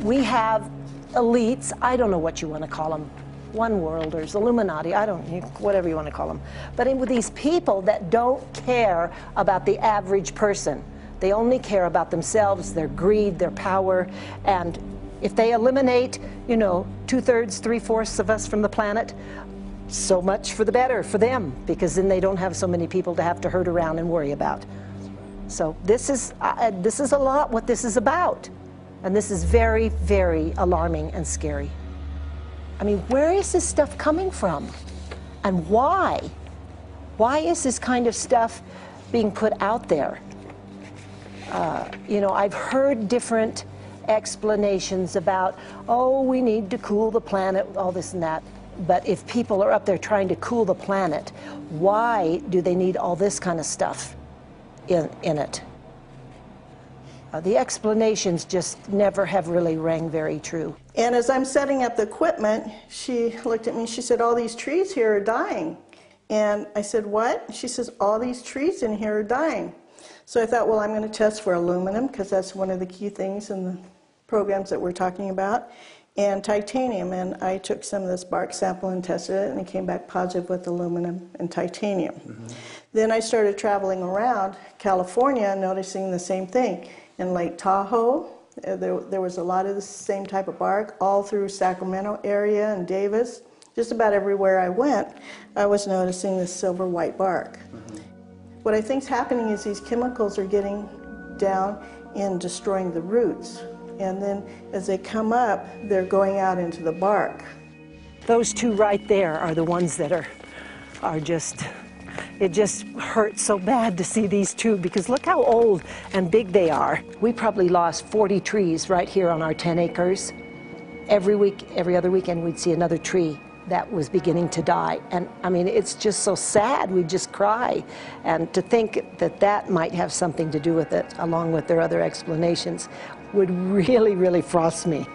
We have elites, I don't know what you want to call them, one worlders, Illuminati, I don't, whatever you want to call them. But with these people that don't care about the average person. They only care about themselves, their greed, their power, and if they eliminate, you know, 2/3, 3/4 of us from the planet, so much for the better for them, because then they don't have so many people to have to herd around and worry about. So this is a lot what this is about, and this is very, very alarming and scary. I mean, where is this stuff coming from, and why? Why is this kind of stuff being put out there? You know, I've heard different explanations about, oh, we need to cool the planet, all this and that. But if people are up there trying to cool the planet, why do they need all this kind of stuff in it? The explanations just never have really rang very true. And as I'm setting up the equipment, she looked at me, she said, all these trees here are dying. And I said, what? She says, all these trees in here are dying. So I thought, well, I'm going to test for aluminum, because that's one of the key things in the programs that we're talking about, and titanium. And I took some of this bark sample and tested it, and it came back positive with aluminum and titanium. Then I started traveling around California, noticing the same thing. In Lake Tahoe, there was a lot of the same type of bark, all through Sacramento area and Davis. Just about everywhere I went, I was noticing this silver white bark. What I think is happening is these chemicals are getting down and destroying the roots. And then as they come up, they're going out into the bark. Those 2 right there are the ones that are just, it just hurts so bad to see these 2, because look how old and big they are. We probably lost 40 trees right here on our 10 acres. Every week, every other weekend, we'd see another tree that was beginning to die. And I mean, it's just so sad, we just cry. And to think that that might have something to do with it, along with their other explanations, would really, really frost me.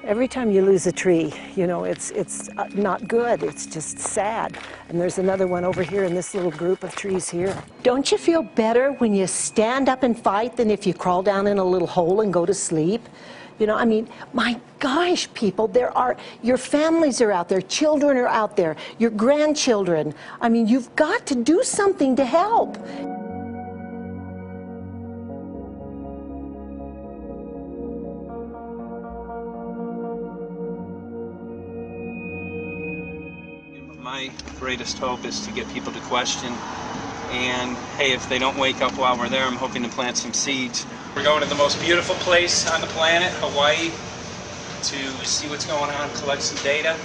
Every time you lose a tree, you know, it's not good, it's just sad. And there's another one over here in this little group of trees here. Don't you feel better when you stand up and fight than if you crawl down in a little hole and go to sleep? You know, I mean, my gosh, people, your families are out there, children are out there, your grandchildren. I mean, you've got to do something to help. My greatest hope is to get people to question. And hey, if they don't wake up while we're there, I'm hoping to plant some seeds. We're going to the most beautiful place on the planet, Hawaii, to see what's going on, collect some data.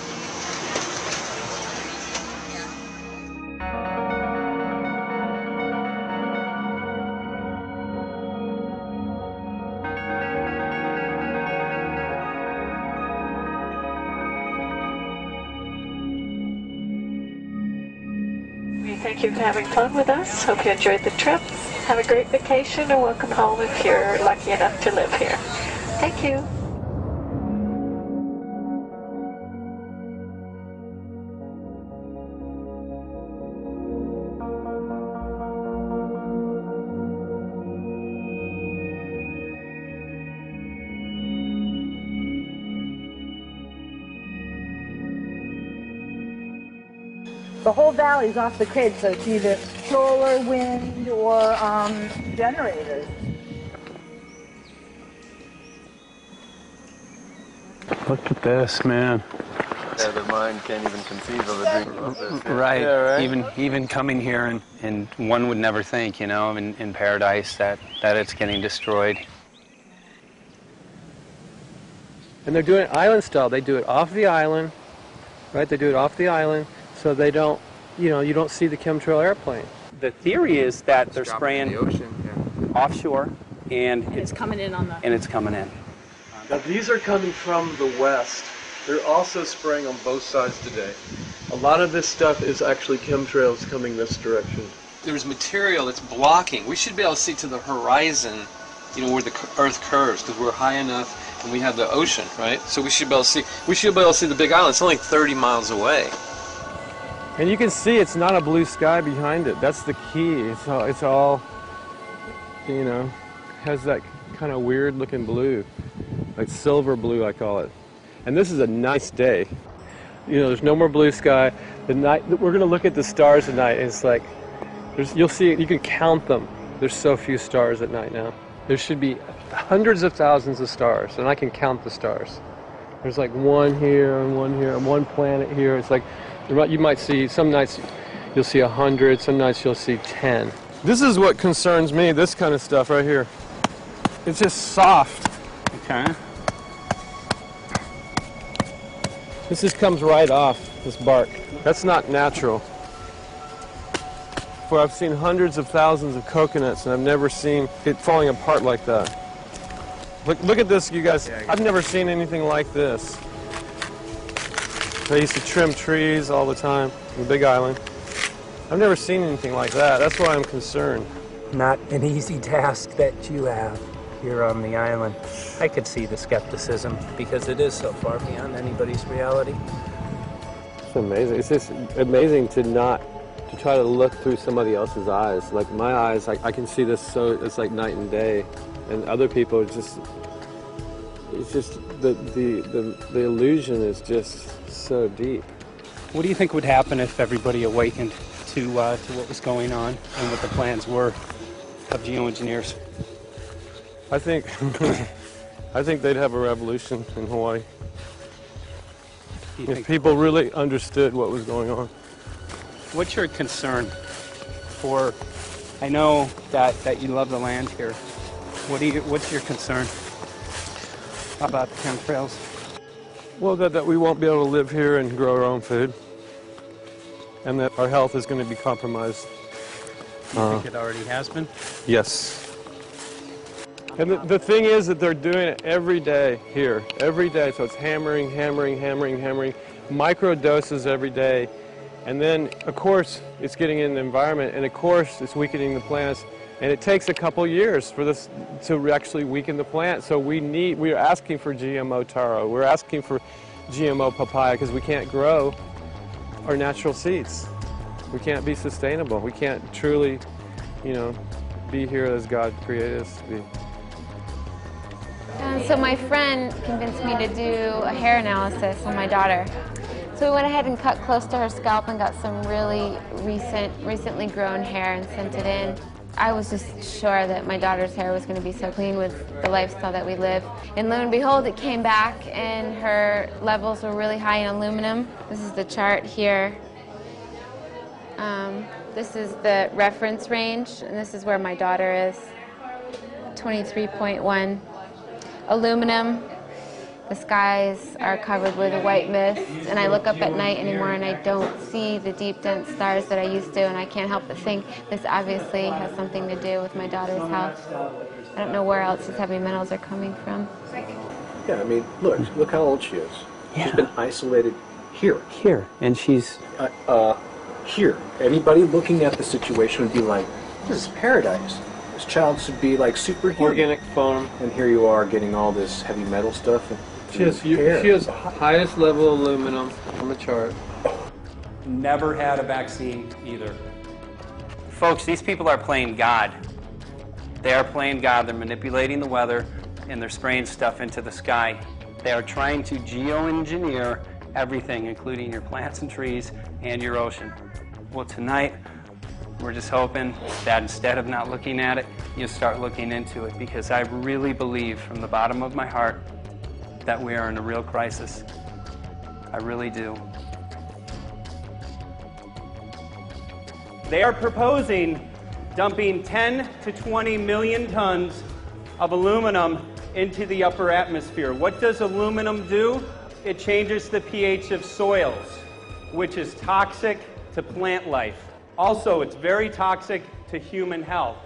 Thank you for having fun with us. Hope you enjoyed the trip. Have a great vacation and welcome home if you're lucky enough to live here. Thank you. The whole valley's off the grid, so it's either solar, wind, or generators. Look at this, man. Yeah, the mind can't even conceive of a dream of this. Right. Yeah, right. Even coming here, and one would never think, you know, in paradise that it's getting destroyed. And they're doing it island style. They do it off the island, right? They do it off the island, so they don't, you know, you don't see the chemtrail airplane. The theory is that they're Drop it spraying in the ocean, yeah. offshore, and it's coming in on the... And it's coming in. Now these are coming from the west. They're also spraying on both sides today. A lot of this stuff is actually chemtrails coming this direction. There's material that's blocking. We should be able to see to the horizon, you know, where the Earth curves, because we're high enough and we have the ocean, right? So we should be able to see. We should be able to see the Big Island. It's only 30 miles away. And you can see it's not a blue sky behind it. That's the key. It's all, you know, has that kind of weird looking blue, like silver blue, I call it. And this is a nice day. You know, there's no more blue sky. The night we're going to look at the stars at night. And it's like, you'll see, you can count them. There's so few stars at night now. There should be hundreds of thousands of stars, and I can count the stars. There's like one here and one planet here. It's like, you might see, some nights you'll see 100, some nights you'll see 10. This is what concerns me, this kind of stuff right here. It's just soft. Okay. This just comes right off, this bark. That's not natural. For I've seen hundreds of thousands of coconuts, and I've never seen it falling apart like that. Look at this, you guys. I've never seen anything like this. I used to trim trees all the time in the Big Island. I've never seen anything like that. That's why I'm concerned. Not an easy task that you have here on the island. I could see the skepticism because it is so far beyond anybody's reality. It's amazing. It's just amazing to try to look through somebody else's eyes. Like my eyes, I can see this, so it's like night and day. And other people, it's just the illusion is just so deep. What do you think would happen if everybody awakened to what was going on and what the plans were of geoengineers? I think they'd have a revolution in Hawaii. If people really understood what was going on. What's your concern for, I know that you love the land here. What's your concern about the chemtrails? Well, that we won't be able to live here and grow our own food. And that our health is going to be compromised. Do you think it already has been? Yes. And the thing is that they're doing it every day here, every day. So it's hammering, micro doses every day. And then, of course, it's getting in the environment, and of course, it's weakening the plants. And it takes a couple years for this to actually weaken the plant. So we're asking for GMO taro. We're asking for GMO papaya because we can't grow our natural seeds. We can't be sustainable. We can't truly, you know, be here as God created us to be. So my friend convinced me to do a hair analysis on my daughter. So we went ahead and cut close to her scalp and got some really recently grown hair and sent it in. I was just sure that my daughter's hair was going to be so clean with the lifestyle that we live. And lo and behold, it came back and her levels were really high in aluminum. This is the chart here. This is the reference range, and this is where my daughter is. 23.1. Aluminum. The skies are covered with a white mist, and I look up at night anymore and I don't see the deep, dense stars that I used to, and I can't help but think this obviously has something to do with my daughter's health. I don't know where else these heavy metals are coming from. Yeah, I mean, look how old she is. Yeah. She's been isolated here. Here, and she's... Here. Anybody looking at the situation would be like, this is paradise. This child should be like superhuman. Organic farm. And here you are getting all this heavy metal stuff. She has highest level aluminum on the chart. Never had a vaccine either. Folks, these people are playing God. They are playing God. They're manipulating the weather, and they're spraying stuff into the sky. They are trying to geoengineer everything, including your plants and trees and your ocean. Well, tonight, we're just hoping that instead of not looking at it, you start looking into it, because I really believe from the bottom of my heart that we are in a real crisis. I really do. They are proposing dumping 10 to 20 million tons of aluminum into the upper atmosphere. What does aluminum do? It changes the pH of soils, which is toxic to plant life. Also, it's very toxic to human health.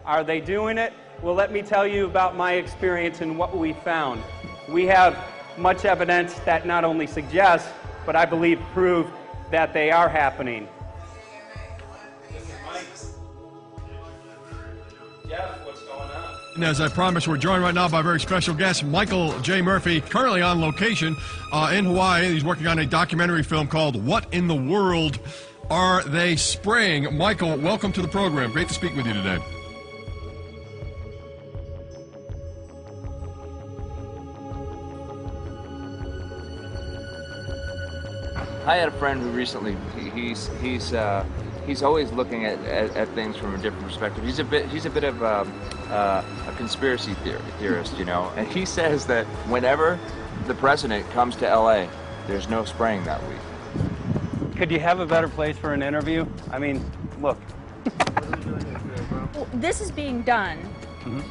Are they doing it? Well, let me tell you about my experience and what we found. We have much evidence that not only suggests, but I believe prove that they are happening. Jeff, what's going on? And as I promised, we're joined right now by a very special guest, Michael J. Murphy, currently on location in Hawaii. He's working on a documentary film called What in the World Are They Spraying? Michael, welcome to the program. Great to speak with you today. I had a friend who recently, he's always looking at things from a different perspective. He's a bit of a conspiracy theorist, you know, and he says that whenever the president comes to LA, there's no spraying that week. Could you have a better place for an interview? I mean, look. Well, this is being done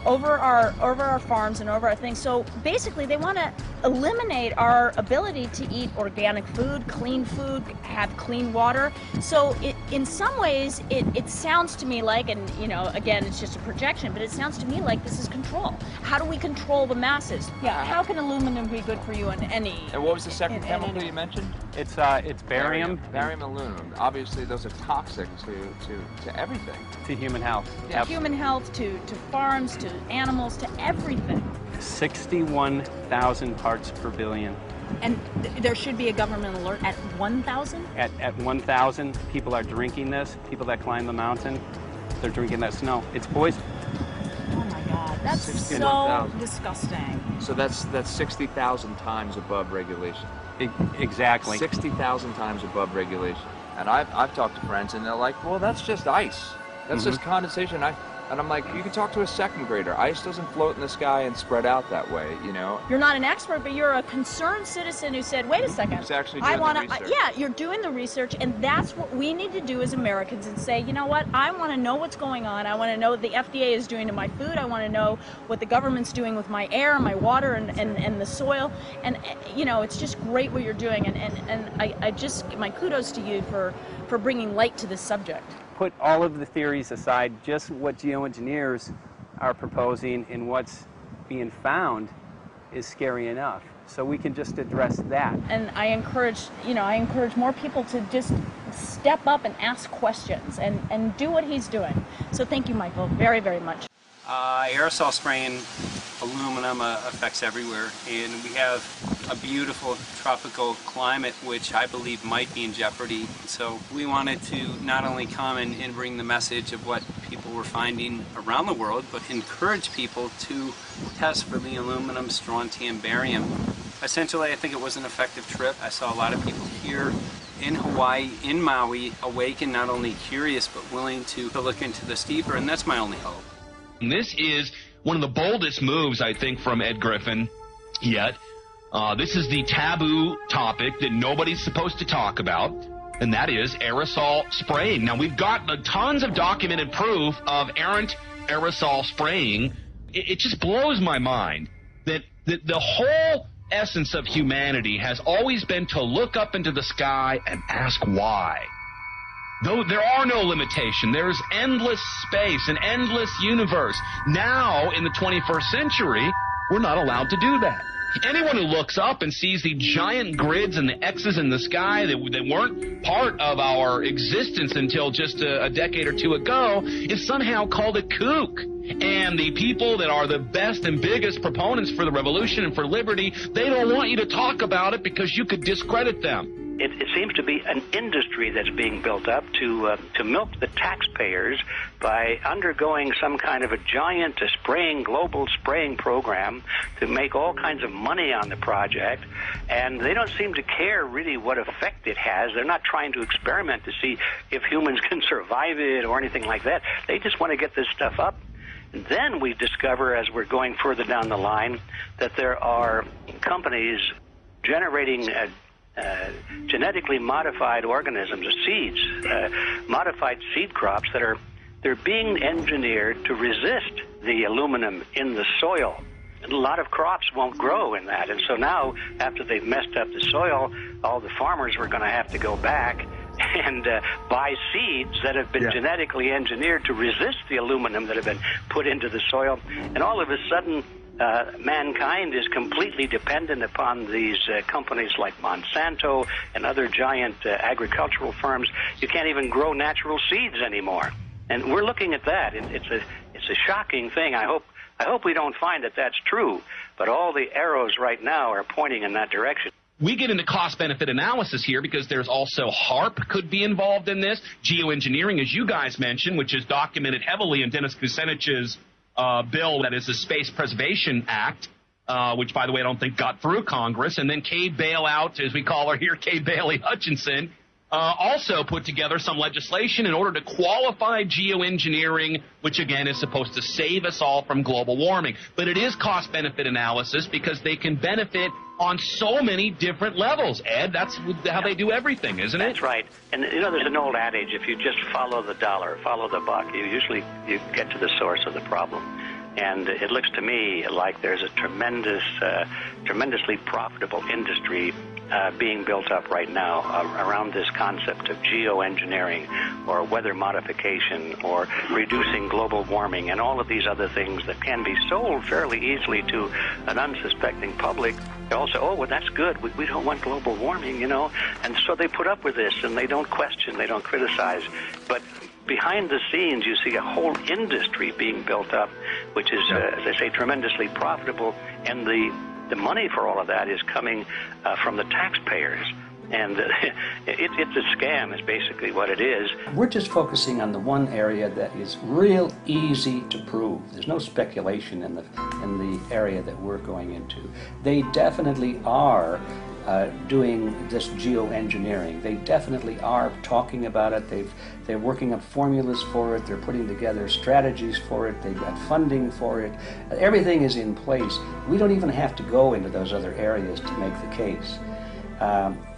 over our farms and over our things. So basically, they want to eliminate our ability to eat organic food, have clean water. So in some ways, it sounds to me like, and you know, again, it's just a projection, but it sounds to me like this is control. How do we control the masses? Yeah. How can aluminum be good for you in any? And what was the second chemical you mentioned? It's barium. Barium aluminum. Obviously, those are toxic to everything. To human health. To human health, to farms, to animals, to everything. 61,000 parts per billion. And there should be a government alert at 1,000? At 1,000, people are drinking this. People that climb the mountain, they're drinking that snow. It's poison. Oh my God, that's so disgusting. So that's 60,000 times above regulation. Exactly. 60,000 times above regulation. And I've talked to friends, and they're like, well, that's just ice. That's just condensation. And I'm like, you can talk to a second grader. Ice doesn't float in the sky and spread out that way, you know? You're not an expert, but you're a concerned citizen who said, wait a second. Who's actually doing the research. Yeah, you're doing the research, and that's what we need to do as Americans and say, you know what, I want to know what's going on. I want to know what the FDA is doing to my food. I want to know what the government's doing with my air, my water, and the soil. And, you know, it's just great what you're doing, and I just, my kudos to you for bringing light to this subject. Put all of the theories aside, just what geoengineers are proposing and what's being found is scary enough. So we can just address that. And I encourage more people to just step up and ask questions and do what he's doing. So thank you, Michael, very, very much. Aerosol spraying aluminum affects everywhere, and we have a beautiful tropical climate which I believe might be in jeopardy. So we wanted to not only come and bring the message of what people were finding around the world, but encourage people to test for the aluminum, strontium, barium. Essentially, I think it was an effective trip. I saw a lot of people here in Hawaii, in Maui, awake and not only curious, but willing to look into this deeper, and that's my only hope. This is one of the boldest moves, I think, from Ed Griffin yet. This is the taboo topic that nobody's supposed to talk about, and that is aerosol spraying. Now, we've got tons of documented proof of errant aerosol spraying. It just blows my mind that the whole essence of humanity has always been to look up into the sky and ask why. Though there are no limitations, there is endless space, an endless universe. Now, in the 21st century, we're not allowed to do that. Anyone who looks up and sees the giant grids and the X's in the sky that weren't part of our existence until just a decade or two ago is somehow called a kook. And the people that are the best and biggest proponents for the revolution and for liberty, they don't want you to talk about it because you could discredit them. it seems to be an industry that's being built up to milk the taxpayers by undergoing some kind of a giant global spraying program to make all kinds of money on the project. And they don't seem to care really what effect it has. They're not trying to experiment to see if humans can survive it or anything like that. They just want to get this stuff up. And then we discover, as we're going further down the line, that there are companies generating genetically modified organisms, seeds, modified seed crops they're being engineered to resist the aluminum in the soil. And a lot of crops won't grow in that. And so now, after they've messed up the soil, all the farmers were going to have to go back and buy seeds that have been genetically engineered to resist the aluminum that have been put into the soil. And all of a sudden, mankind is completely dependent upon these companies like Monsanto and other giant agricultural firms. You can't even grow natural seeds anymore. And we're looking at that. It's a shocking thing. I hope we don't find that that's true. But all the arrows right now are pointing in that direction. We get into cost-benefit analysis here because there's also HARP could be involved in this. Geoengineering, as you guys mentioned, which is documented heavily in Dennis Kucinich's bill, that is the Space Preservation Act, which, by the way, I don't think got through Congress. And then Kay Bailout, as we call her here, Kay Bailey Hutchinson, also put together some legislation in order to qualify geoengineering, which, again, is supposed to save us all from global warming. But it is cost-benefit analysis because they can benefit on so many different levels. Ed, that's how they do everything, isn't it? That's right. And, there's an old adage, if you just follow the dollar, follow the buck, you get to the source of the problem. And it looks to me like there's a tremendously profitable industry being built up right now around this concept of geoengineering or weather modification or reducing global warming and all of these other things that can be sold fairly easily to an unsuspecting public. They all say, oh, well, that's good. We don't want global warming, And so they put up with this, and they don't question, they don't criticize. But behind the scenes, you see a whole industry being built up, which is, as I say, tremendously profitable, and the money for all of that is coming from the taxpayers. And it's a scam is basically what it is. We're just focusing on the one area that is real easy to prove. There's no speculation in the area that we're going into. They definitely are doing this geoengineering. They definitely are talking about it. They're working up formulas for it. They're putting together strategies for it. They've got funding for it. Everything is in place. We don't even have to go into those other areas to make the case.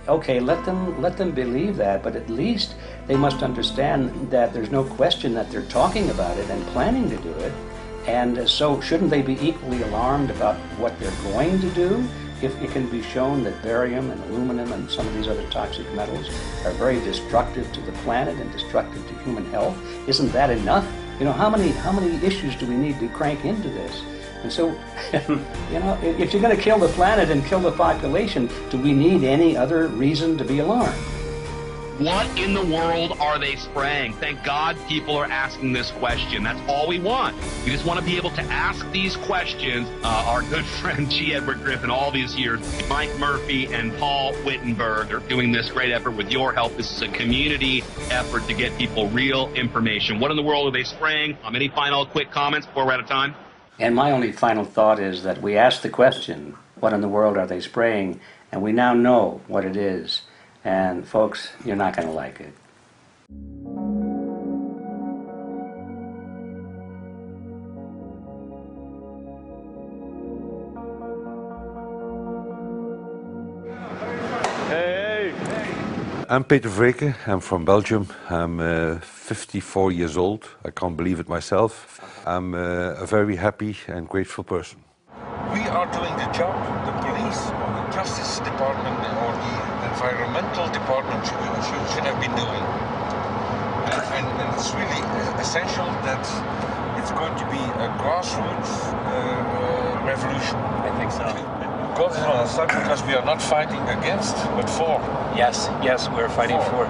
Okay, let them believe that, but at least they must understand that there's no question that they're talking about it and planning to do it. And so shouldn't they be equally alarmed about what they're going to do? If it can be shown that barium and aluminum and some of these other toxic metals are very destructive to the planet and destructive to human health, isn't that enough? How many issues do we need to crank into this? And so, if you're going to kill the planet and kill the population, do we need any other reason to be alarmed? What in the world are they spraying? Thank God people are asking this question. That's all we want. We just want to be able to ask these questions. Our good friend G. Edward Griffin, all these years, Mike Murphy and Paul Wittenberg are doing this great effort with your help. This is a community effort to get people real information. What in the world are they spraying? Any final quick comments before we're out of time? And my only final thought is that we asked the question, what in the world are they spraying? And we now know what it is. And folks, you're not going to like it. I'm Peter Vreke. I'm from Belgium. I'm 54 years old. I can't believe it myself. I'm a very happy and grateful person. We are doing the job the police or the Justice Department or the Environmental Department should have been doing. And it's really essential that it's going to be a grassroots revolution. I think so. God is on our side because we are not fighting against, but for. Yes, we're fighting for.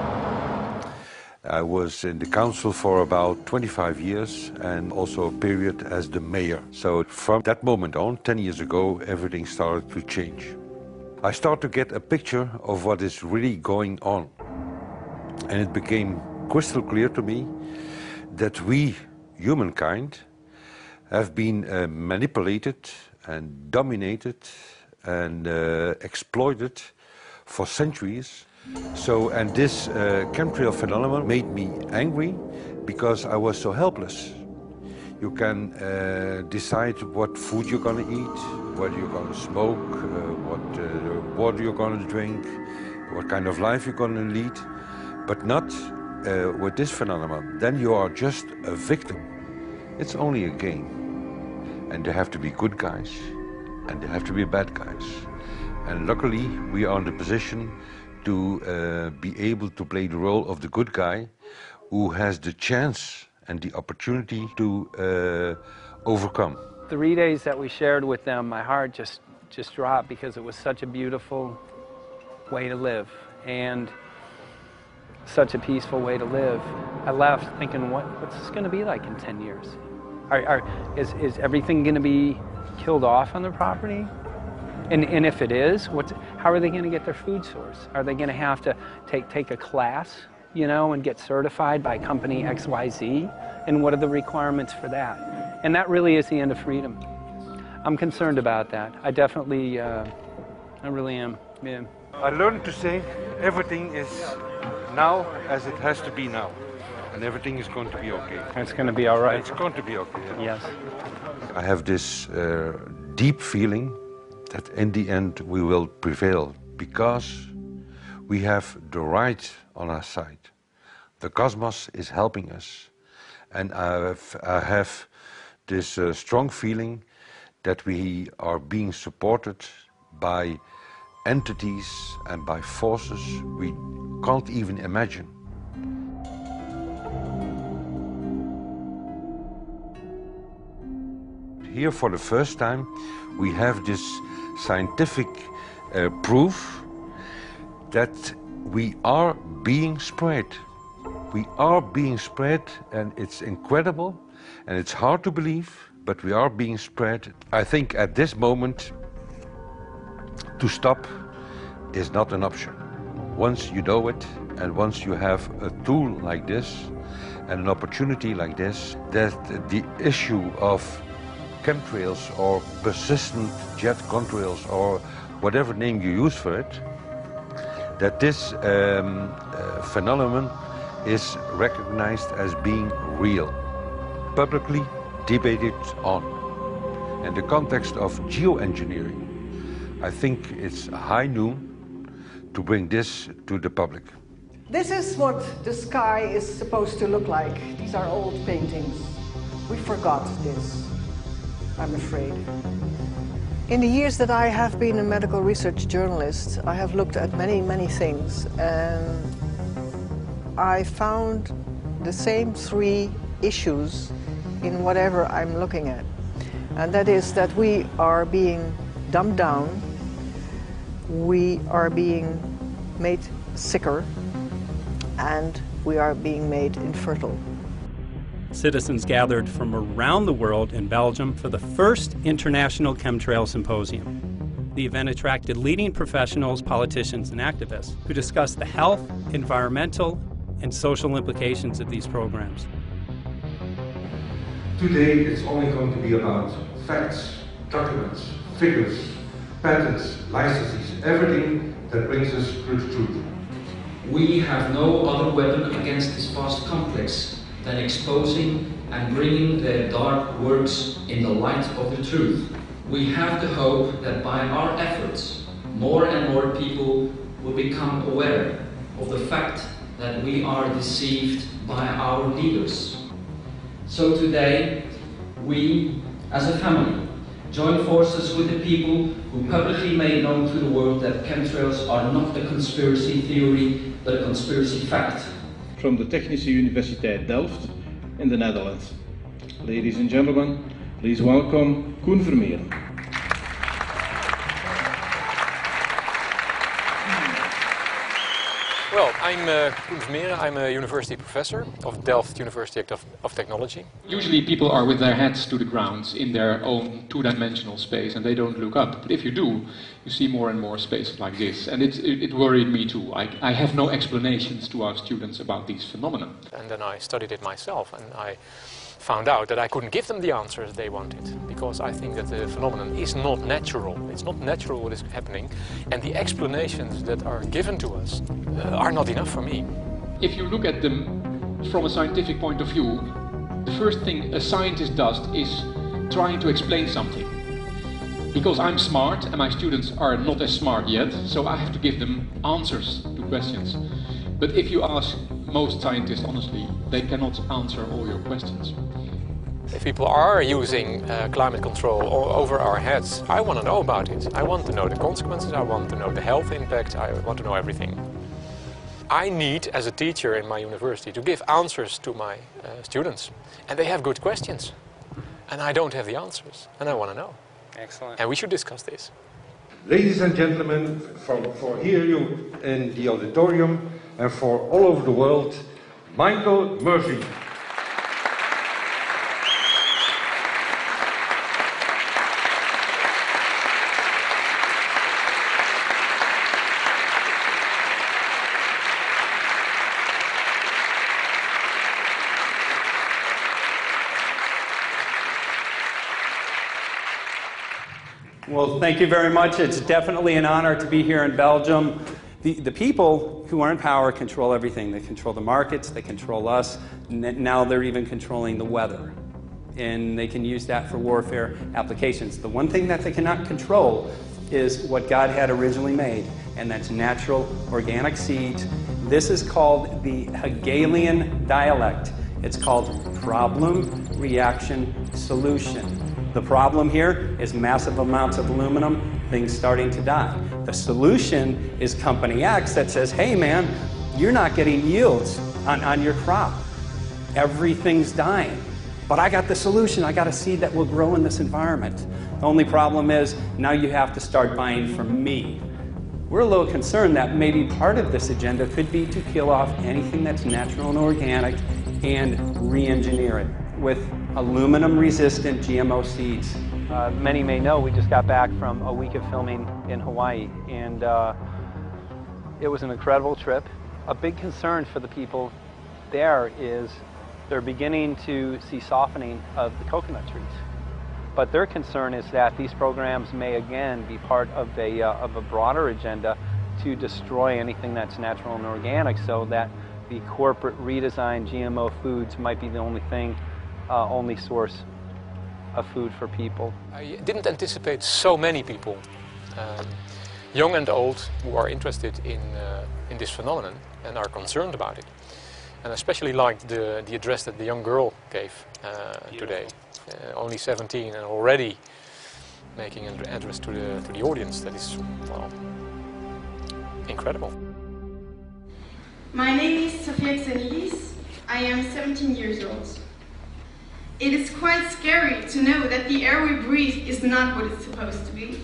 I was in the council for about 25 years and also a period as the mayor. So from that moment on, 10 years ago, everything started to change. I start to get a picture of what is really going on. And it became crystal clear to me that we, humankind, have been manipulated and dominated and exploited for centuries. And this chemtrail phenomenon made me angry because I was so helpless. You can decide what food you're going to eat, whether you're going to smoke, what water you're going to drink, what kind of life you're going to lead, but not with this phenomenon. Then you are just a victim. It's only a game. And there have to be good guys, and there have to be bad guys. And luckily, we are in the position to be able to play the role of the good guy who has the chance and the opportunity to overcome. 3 days that we shared with them, my heart just dropped because it was such a beautiful way to live and such a peaceful way to live. I left thinking, what's this going to be like in 10 years? Is everything going to be killed off on the property? And if it is, how are they going to get their food source? Are they going to have to take a class, you know, and get certified by company XYZ? And what are the requirements for that? And that really is the end of freedom. I'm concerned about that. I definitely, I really am. Yeah. I learned to say everything is now as it has to be now. And everything is going to be okay. It's going to be all right. It's going to be okay. Yeah. Yes. I have this deep feeling that in the end we will prevail because we have the right on our side. The cosmos is helping us. And I have this strong feeling that we are being supported by entities and by forces we can't even imagine. Here for the first time we have this scientific proof that we are being spread. We are being spread, and it's incredible and it's hard to believe, but we are being spread. I think at this moment to stop is not an option. Once you know it and once you have a tool like this and an opportunity like this, that the issue of chemtrails or persistent jet contrails or whatever name you use for it, that this phenomenon is recognized as being real, publicly debated on. In the context of geoengineering, I think it's high noon to bring this to the public. This is what the sky is supposed to look like. These are old paintings. We forgot this, I'm afraid. In the years that I have been a medical research journalist, I have looked at many, many things, and I found the same three issues in whatever I'm looking at. And that is that we are being dumbed down, we are being made sicker, and we are being made infertile. Citizens gathered from around the world in Belgium for the first International Chemtrail Symposium. The event attracted leading professionals, politicians, and activists who discussed the health, environmental, and social implications of these programs. Today it's only going to be about facts, documents, figures, patents, licenses, everything that brings us to the truth. We have no other weapon against this vast complex than exposing and bringing their dark works in the light of the truth. We have the hope that by our efforts, more and more people will become aware of the fact that we are deceived by our leaders. So today, we, as a family, join forces with the people who publicly made known to the world that chemtrails are not a conspiracy theory, but a conspiracy fact. From the Technische Universiteit Delft in the Netherlands. Ladies and gentlemen, please welcome Koen Vermeeren. Well, I'm Koen Vermeeren. I'm a university professor of Delft University of Technology. Usually people are with their heads to the ground in their own two-dimensional space and they don't look up. But if you do, you see more and more spaces like this. And it worried me too. I have no explanations to our students about these phenomena. And then I studied it myself and I found out that I couldn't give them the answers they wanted, because I think that the phenomenon is not natural. It's not natural what is happening, and the explanations that are given to us are not enough for me. If you look at them from a scientific point of view, the first thing a scientist does is trying to explain something. Because I'm smart and my students are not as smart yet, so I have to give them answers to questions. But if you ask most scientists honestly, they cannot answer all your questions. If people are using climate control over our heads, I want to know about it. I want to know the consequences, I want to know the health impact, I want to know everything. I need, as a teacher in my university, to give answers to my students. And they have good questions. And I don't have the answers, and I want to know. Excellent. And we should discuss this. Ladies and gentlemen, for here you in the auditorium and for all over the world, Michael Murphy. Well, thank you very much. It's definitely an honor to be here in Belgium. The people who are in power control everything. They control the markets, they control us, now they're even controlling the weather. And they can use that for warfare applications. The one thing that they cannot control is what God had originally made, and that's natural organic seeds. This is called the Hegelian dialect. It's called problem, reaction, solution. The problem here is massive amounts of aluminum, things starting to die. The solution is company X that says, hey man, you're not getting yields on your crop. Everything's dying. But I got the solution, I got a seed that will grow in this environment. The only problem is, now you have to start buying from me. We're a little concerned that maybe part of this agenda could be to kill off anything that's natural and organic and re-engineer it with aluminum-resistant GMO seeds. Many may know we just got back from a week of filming in Hawaii, and it was an incredible trip. A big concern for the people there is they're beginning to see softening of the coconut trees. But their concern is that these programs may again be part of a broader agenda to destroy anything that's natural and organic, so that the corporate redesigned GMO foods might be the only source of food for people. I didn't anticipate so many people, young and old, who are interested in this phenomenon and are concerned about it. And I especially liked the address that the young girl gave today. Only 17 and already making an address to the audience. That is, well, incredible. My name is Sofia Xenidis. I am 17 years old. It is quite scary to know that the air we breathe is not what it's supposed to be.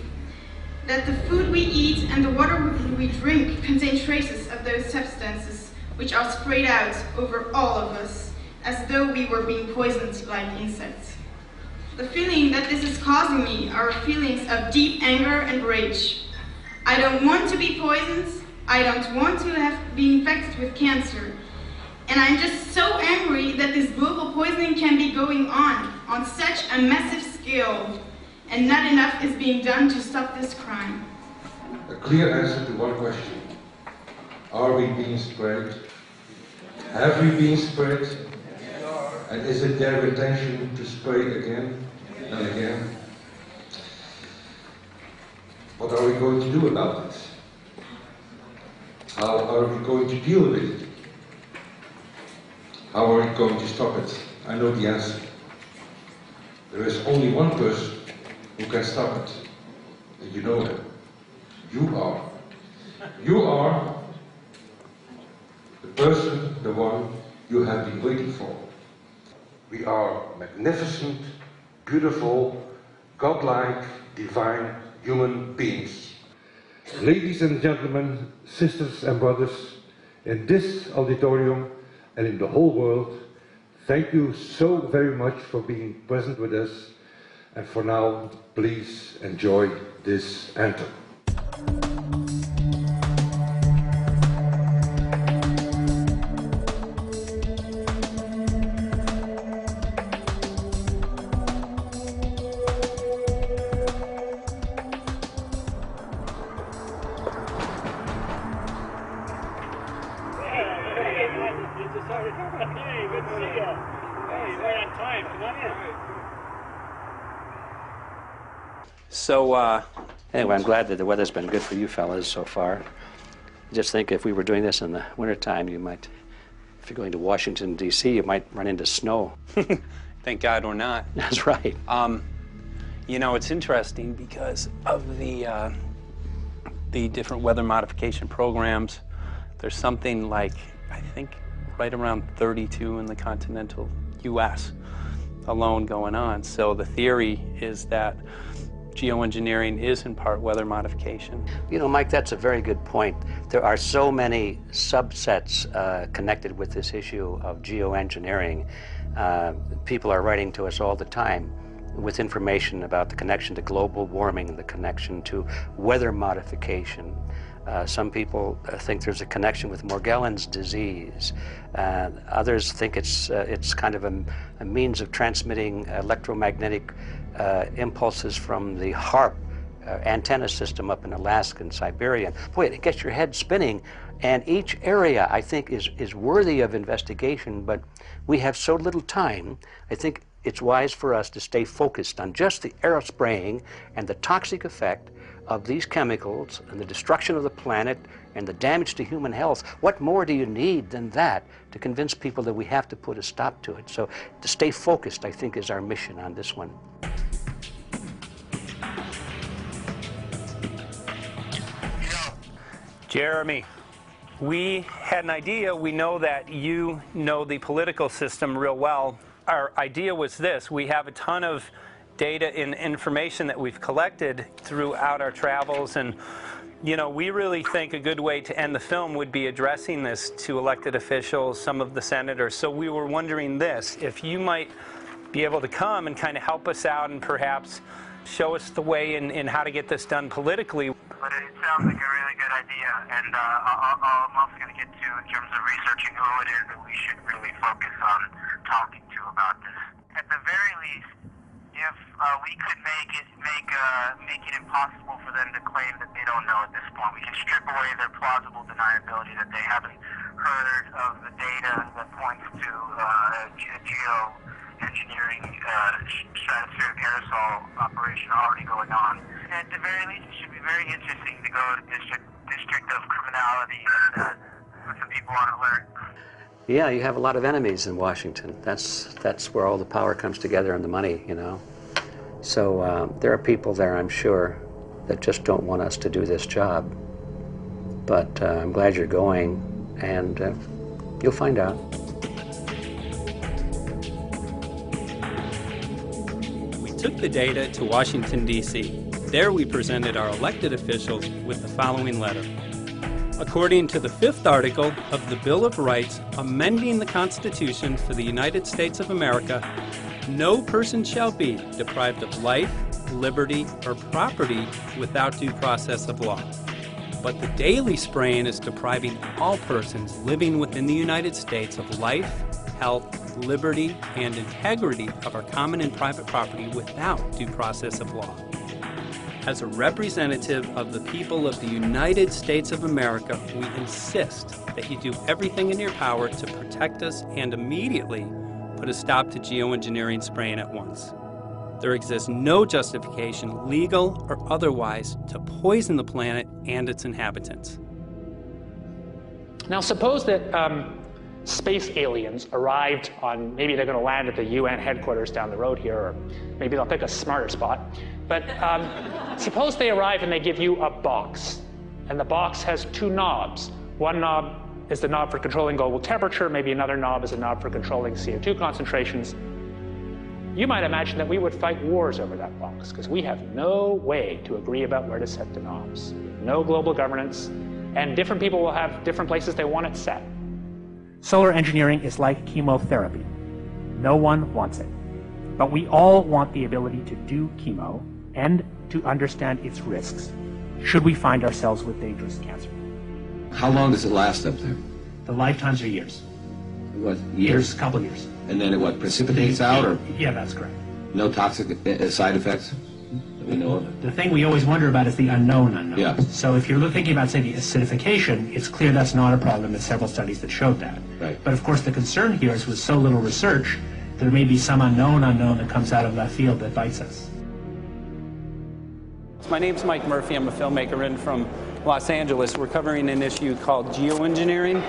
That the food we eat and the water we drink contain traces of those substances which are sprayed out over all of us, as though we were being poisoned like insects. The feeling that this is causing me are feelings of deep anger and rage. I don't want to be poisoned. I don't want to have been infected with cancer. And I'm just so angry that this global poisoning can be going on such a massive scale, and not enough is being done to stop this crime. A clear answer to one question. Are we being sprayed? Have we been sprayed? And is it their intention to spray again and again? What are we going to do about it? How are we going to deal with it? How are we going to stop it? I know the answer. There is only one person who can stop it. And you know him. You are. You are the person, the one you have been waiting for. We are magnificent, beautiful, godlike, divine human beings. Ladies and gentlemen, sisters and brothers, in this auditorium and in the whole world, thank you so very much for being present with us. And for now, please enjoy this anthem. So, anyway, I'm glad that the weather's been good for you fellas so far. Just think if we were doing this in the wintertime, you might, if you're going to Washington, D.C., you might run into snow. Thank God we're not. That's right. You know, it's interesting because of the different weather modification programs. There's something like, I think, right around 32 in the continental U.S. alone going on. So the theory is that geoengineering is in part weather modification. You know, Mike, that's a very good point. There are so many subsets connected with this issue of geoengineering. People are writing to us all the time with information about the connection to global warming, the connection to weather modification. Some people think there's a connection with Morgellons disease. Others think it's kind of a means of transmitting electromagnetic impulses from the HAARP antenna system up in Alaska and Siberia. Boy, it gets your head spinning. And each area, I think, is worthy of investigation, but we have so little time. I think it's wise for us to stay focused on just the aerospraying and the toxic effect of these chemicals and the destruction of the planet and the damage to human health. What more do you need than that to convince people that we have to put a stop to it? So to stay focused, I think, is our mission on this one. Jeremy, we had an idea. We know that you know the political system real well. Our idea was this. We have a ton of data and information that we've collected throughout our travels, and you know, we really think a good way to end the film would be addressing this to elected officials, some of the senators. So we were wondering this, if you might be able to come and kind of help us out and perhaps show us the way in how to get this done politically. But it sounds like a really good idea, and I'm also going to get to, in terms of researching who it is that we should really focus on talking to about this. At the very least, if we could make it impossible for them to claim that they don't know at this point, we can strip away their plausible deniability that they haven't heard of the data that points to geoengineering stratospheric aerosol operation already going on. At the very least, it should be very interesting to go to District of Criminality and put some people on alert. Yeah, you have a lot of enemies in Washington. That's where all the power comes together and the money, you know. So there are people there, I'm sure, that just don't want us to do this job. But I'm glad you're going, and you'll find out. We took the data to Washington, D.C. There we presented our elected officials with the following letter. According to the 5th article of the Bill of Rights amending the Constitution for the United States of America, no person shall be deprived of life, liberty, or property without due process of law. But the daily spraying is depriving all persons living within the United States of life, health, liberty, and integrity of our common and private property without due process of law. As a representative of the people of the United States of America, we insist that you do everything in your power to protect us and immediately put a stop to geoengineering spraying at once. There exists no justification, legal or otherwise, to poison the planet and its inhabitants. Now suppose that space aliens arrived on, maybe they're going to land at the UN headquarters down the road here, or maybe they'll pick a smarter spot. But suppose they arrive and they give you a box, and the box has 2 knobs. One knob is the knob for controlling global temperature, maybe another knob is a knob for controlling CO2 concentrations. You might imagine that we would fight wars over that box, because we have no way to agree about where to set the knobs. No global governance, And different people will have different places they want it set. Solar engineering is like chemotherapy. No one wants it. But we all want the ability to do chemo and to understand its risks, should we find ourselves with dangerous cancer. How long does it last up there? The lifetimes are years. What, Years, couple of years. And then it what, precipitates out, or Yeah, that's correct. no toxic side effects that we know of? The thing we always wonder about is the unknown unknown. Yeah. So if you're thinking about, say, the acidification, it's clear that's not a problem. There's several studies that showed that. Right. But of course the concern here is with so little research, there may be some unknown that comes out of left field that bites us. My name's Mike Murphy. I'm a filmmaker in from Los Angeles. We're covering an issue called geoengineering.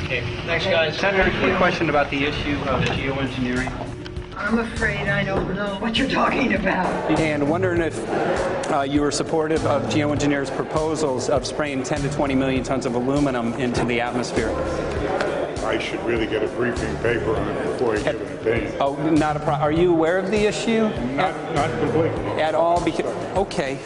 Okay, thanks guys. Senator, quick question about the issue of geoengineering. I'm afraid I don't know what you're talking about. And wondering if you were supportive of geoengineers' proposals of spraying 10 to 20 million tons of aluminum into the atmosphere. I should really get a briefing paper on it before I give an opinion. Oh, not a problem. Are you aware of the issue? Not completely. At all? Okay.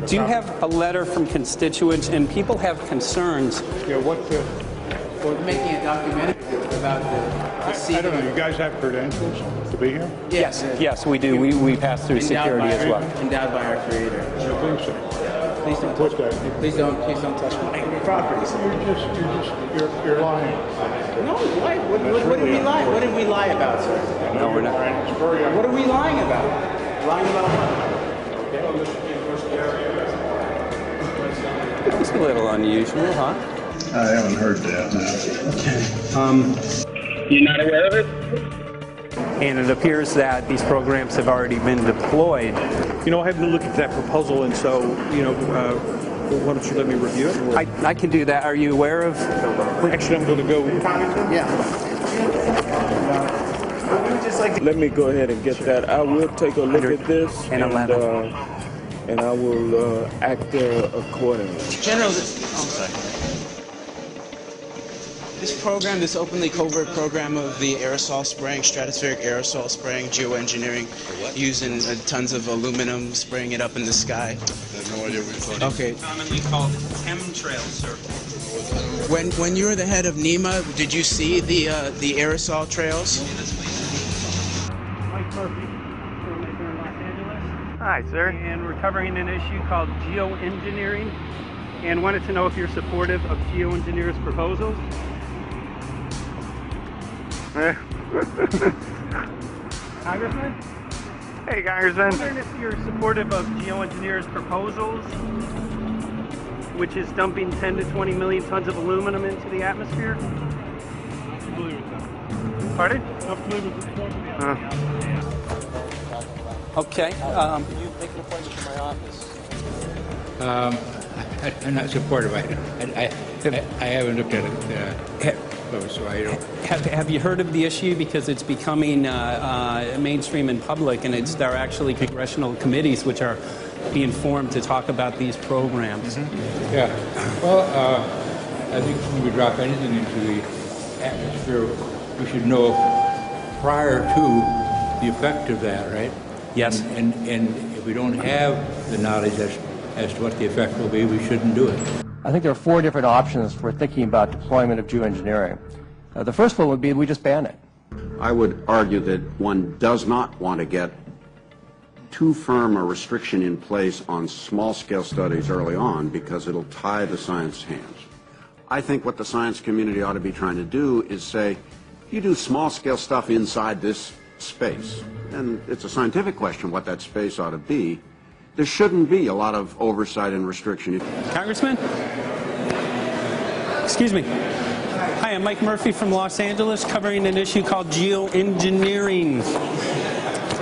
Do you have a letter from constituents, and people have concerns? Yeah, We're making a documentary about the I don't know, you guys have credentials to be here? Yes, we do. We pass through security as well. Endowed by our Creator. I think so. Please don't What's touch. that? Please don't touch my properties. You're lying. No, why? What did we lie? What did we lie about, sir? No, we're not. What are we lying about? Lying about what? It's a little unusual, huh? I haven't heard that. You're not aware of it? And it appears that these programs have already been deployed. You know, I haven't looked at that proposal, and so, why don't you let me review it? Or... I can do that. Are you aware of? Actually, I'm going to go. Yeah. Let me go ahead and get that. I will take a look at this, and I will act accordingly. General, this program, this openly covert program of the aerosol spraying, stratospheric aerosol spraying, geoengineering, using tons of aluminum, spraying it up in the sky. I have no idea what you're talking about. Okay. Commonly called chemtrail, sir. When you were the head of NEMA, did you see the aerosol trails? Mike Murphy, filmmaker in Los Angeles. Hi, sir. And we're covering an issue called geoengineering, and wanted to know if you're supportive of geoengineers' proposals. Congressman? Hey, Congressman. I'm wondering if you're supportive of geoengineers' proposals, which is dumping 10 to 20 million tons of aluminum into the atmosphere. Pardon? Okay. Can you make an appointment for my office? I'm not supportive. I haven't looked at it close, so I don't. Have you heard of the issue? Because it's becoming mainstream in public, and there are actually congressional committees which are being formed to talk about these programs. Mm-hmm. Yeah. Well, I think when we drop anything into the atmosphere, we should know prior to the effect of that, right? Yes. And if we don't have the knowledge as to what the effect will be, we shouldn't do it. I think there are 4 different options for thinking about deployment of geoengineering. The first one would be we just ban it. I would argue that one does not want to get too firm a restriction in place on small-scale studies early on because it'll tie the science hands. I think what the science community ought to be trying to do is say, you do small-scale stuff inside this space, and it's a scientific question what that space ought to be. There shouldn't be a lot of oversight and restriction. Congressman? Excuse me. Hi, I'm Mike Murphy from Los Angeles, covering an issue called geoengineering.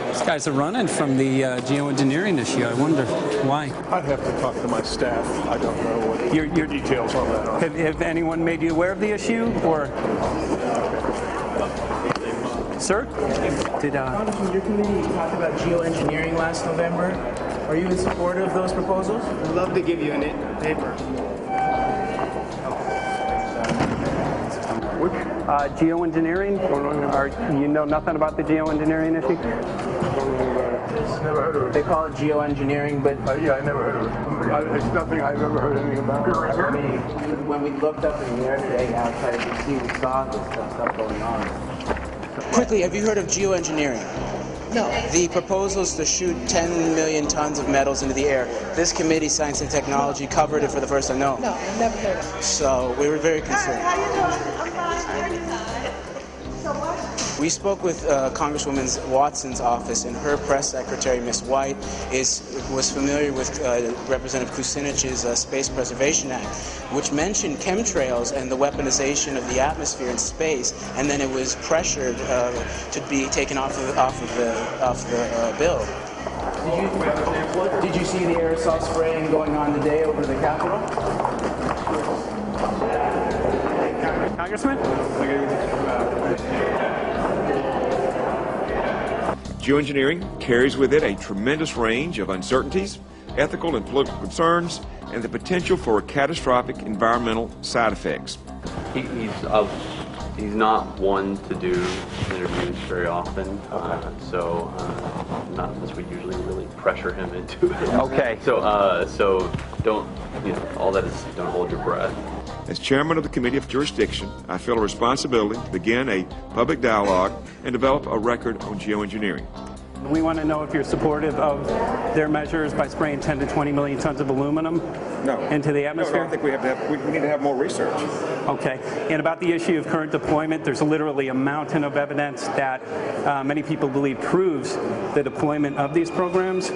These guys are running from the geoengineering issue. I wonder why. I'd have to talk to my staff. I don't know what your details on that are. Have anyone made you aware of the issue, or? Sir? Congressman, your committee talked about geoengineering last November. Are you in support of those proposals? I'd love to give you a paper. Geoengineering? You know nothing about the geoengineering issue? this. Never heard of it. They call it geoengineering, but yeah, I never heard of it. It's nothing I've ever heard anything about. I mean, when we looked up in the air today outside D.C., we saw this stuff going on. Quickly, have you heard of geoengineering? No. The proposal is to shoot 10 million tons of metals into the air. This committee, Science and Technology, covered it for the first time. No. No, I've never heard of it. So we were very concerned. Hi, how you doing? I'm fine. How are you? So what? We spoke with Congresswoman Watson's office, and her press secretary, Ms. White, was familiar with Representative Kucinich's Space Preservation Act, which mentioned chemtrails and the weaponization of the atmosphere in space, and then it was pressured to be taken off the bill. Did you see the aerosol spraying going on today over the Capitol? Congressman? Geoengineering carries with it a tremendous range of uncertainties, ethical and political concerns, and the potential for catastrophic environmental side effects. He's not one to do interviews very often, so not unless we usually really pressure him into it. Okay. So don't, all that is, don't hold your breath. As chairman of the Committee of Jurisdiction, I feel a responsibility to begin a public dialogue and develop a record on geoengineering. We want to know if you're supportive of their measures by spraying 10 to 20 million tons of aluminum into the atmosphere? No, I think we need to have more research. Okay. And about the issue of current deployment, there's literally a mountain of evidence that many people believe proves the deployment of these programs.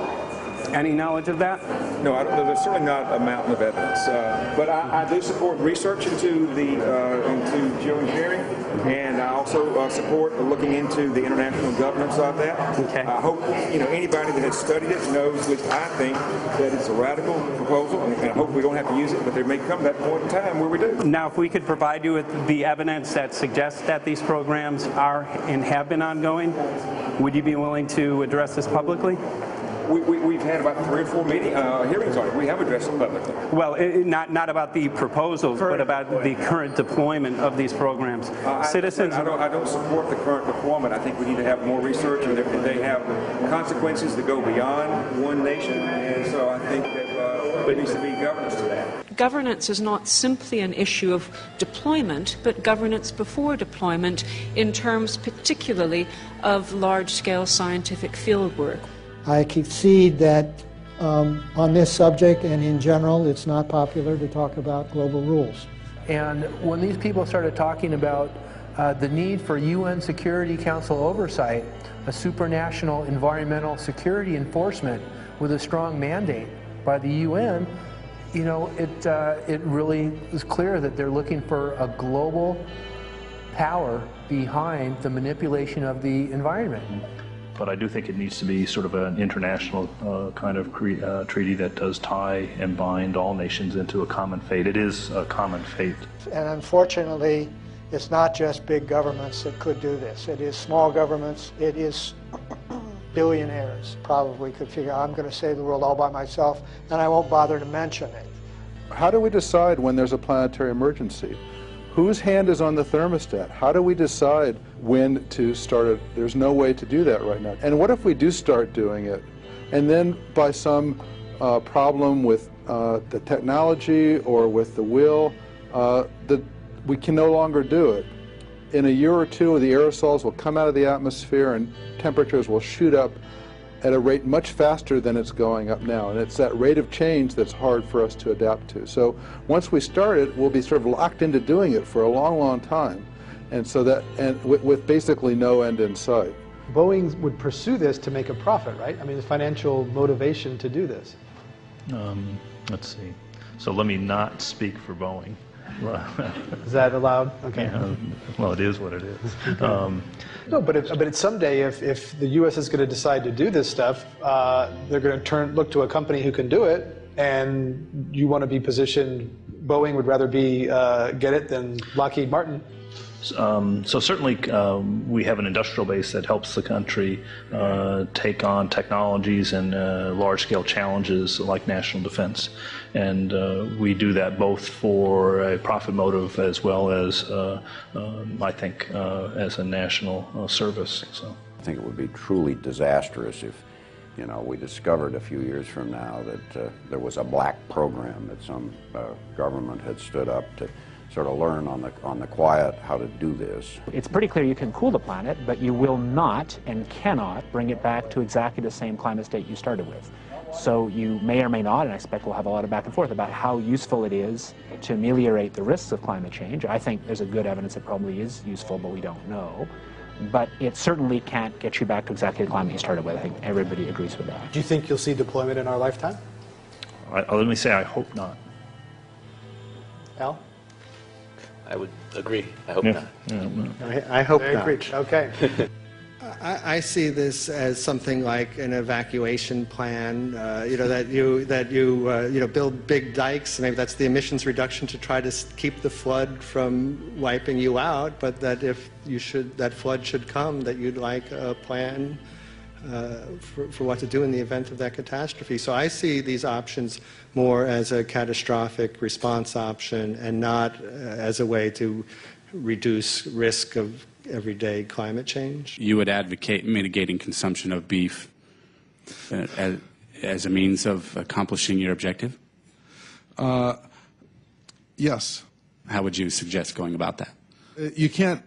Any knowledge of that? No, there's certainly not a mountain of evidence, but I do support research into geoengineering, and I also support looking into the international governance of that. Okay. I hope anybody that has studied it knows, at least I think, that it's a radical proposal, and I hope we don't have to use it, but there may come that point in time where we do. Now, if we could provide you with the evidence that suggests that these programs are and have been ongoing, would you be willing to address this publicly? We've had about 3 or 4 hearings on it. We have addressed it publicly. Well, not about the proposals, but about the current deployment of these programs. Citizens. I don't support the current deployment. I think we need to have more research, and they have consequences that go beyond one nation, and so I think that there needs to be governance to that. Governance is not simply an issue of deployment, but governance before deployment in terms particularly of large-scale scientific fieldwork. I concede that on this subject and in general, it's not popular to talk about global rules. And when these people started talking about the need for UN Security Council oversight, a supranational environmental security enforcement with a strong mandate by the UN, it really is clear that they're looking for a global power behind the manipulation of the environment. But I do think it needs to be sort of an international kind of treaty that does tie and bind all nations into a common fate. It is a common fate. And unfortunately, it's not just big governments that could do this. It is small governments. It is billionaires probably could figure out, I'm going to save the world all by myself, and I won't bother to mention it. How do we decide when there's a planetary emergency? Whose hand is on the thermostat? How do we decide when to start it? There's no way to do that right now. And what if we do start doing it, and then by some problem with the technology or with the will, that we can no longer do it? In a year or two, the aerosols will come out of the atmosphere and temperatures will shoot up at a rate much faster than it's going up now. And it's that rate of change that's hard for us to adapt to. So once we start it, we'll be sort of locked into doing it for a long, long time. And so that, and with basically no end in sight. Boeing would pursue this to make a profit, right? I mean, the financial motivation to do this. Let's see. So let me not speak for Boeing. Is that allowed? Okay. Yeah, well, it is what it is. No, but someday, if the U.S. is going to decide to do this stuff, they're going to look to a company who can do it, and you want to be positioned. Boeing would rather get it than Lockheed Martin. So certainly we have an industrial base that helps the country take on technologies and large-scale challenges like national defense. And we do that both for a profit motive as well as, I think, as a national service. So I think it would be truly disastrous you know, we discovered a few years from now that there was a black program that some government had stood up to sort of learn on the quiet how to do this. It's pretty clear you can cool the planet, but you will not and cannot bring it back to exactly the same climate state you started with. So you may or may not, and I expect we'll have a lot of back and forth about how useful it is to ameliorate the risks of climate change. I think there's a good evidence it probably is useful, but we don't know. But it certainly can't get you back to exactly the climate you started with. I think everybody agrees with that. Do you think you'll see deployment in our lifetime? Let me say I hope not. Al? I would agree. I hope not. I hope Very not. agreed. Okay. I see this as something like an evacuation plan. You know, that you build big dikes. Maybe that's the emissions reduction to try to keep the flood from wiping you out. But that if that flood should come, that you'd like a plan for what to do in the event of that catastrophe. So I see these options more as a catastrophic response option and not as a way to reduce risk of everyday climate change. You would advocate mitigating consumption of beef as a means of accomplishing your objective? Yes. How would you suggest going about that? You can't.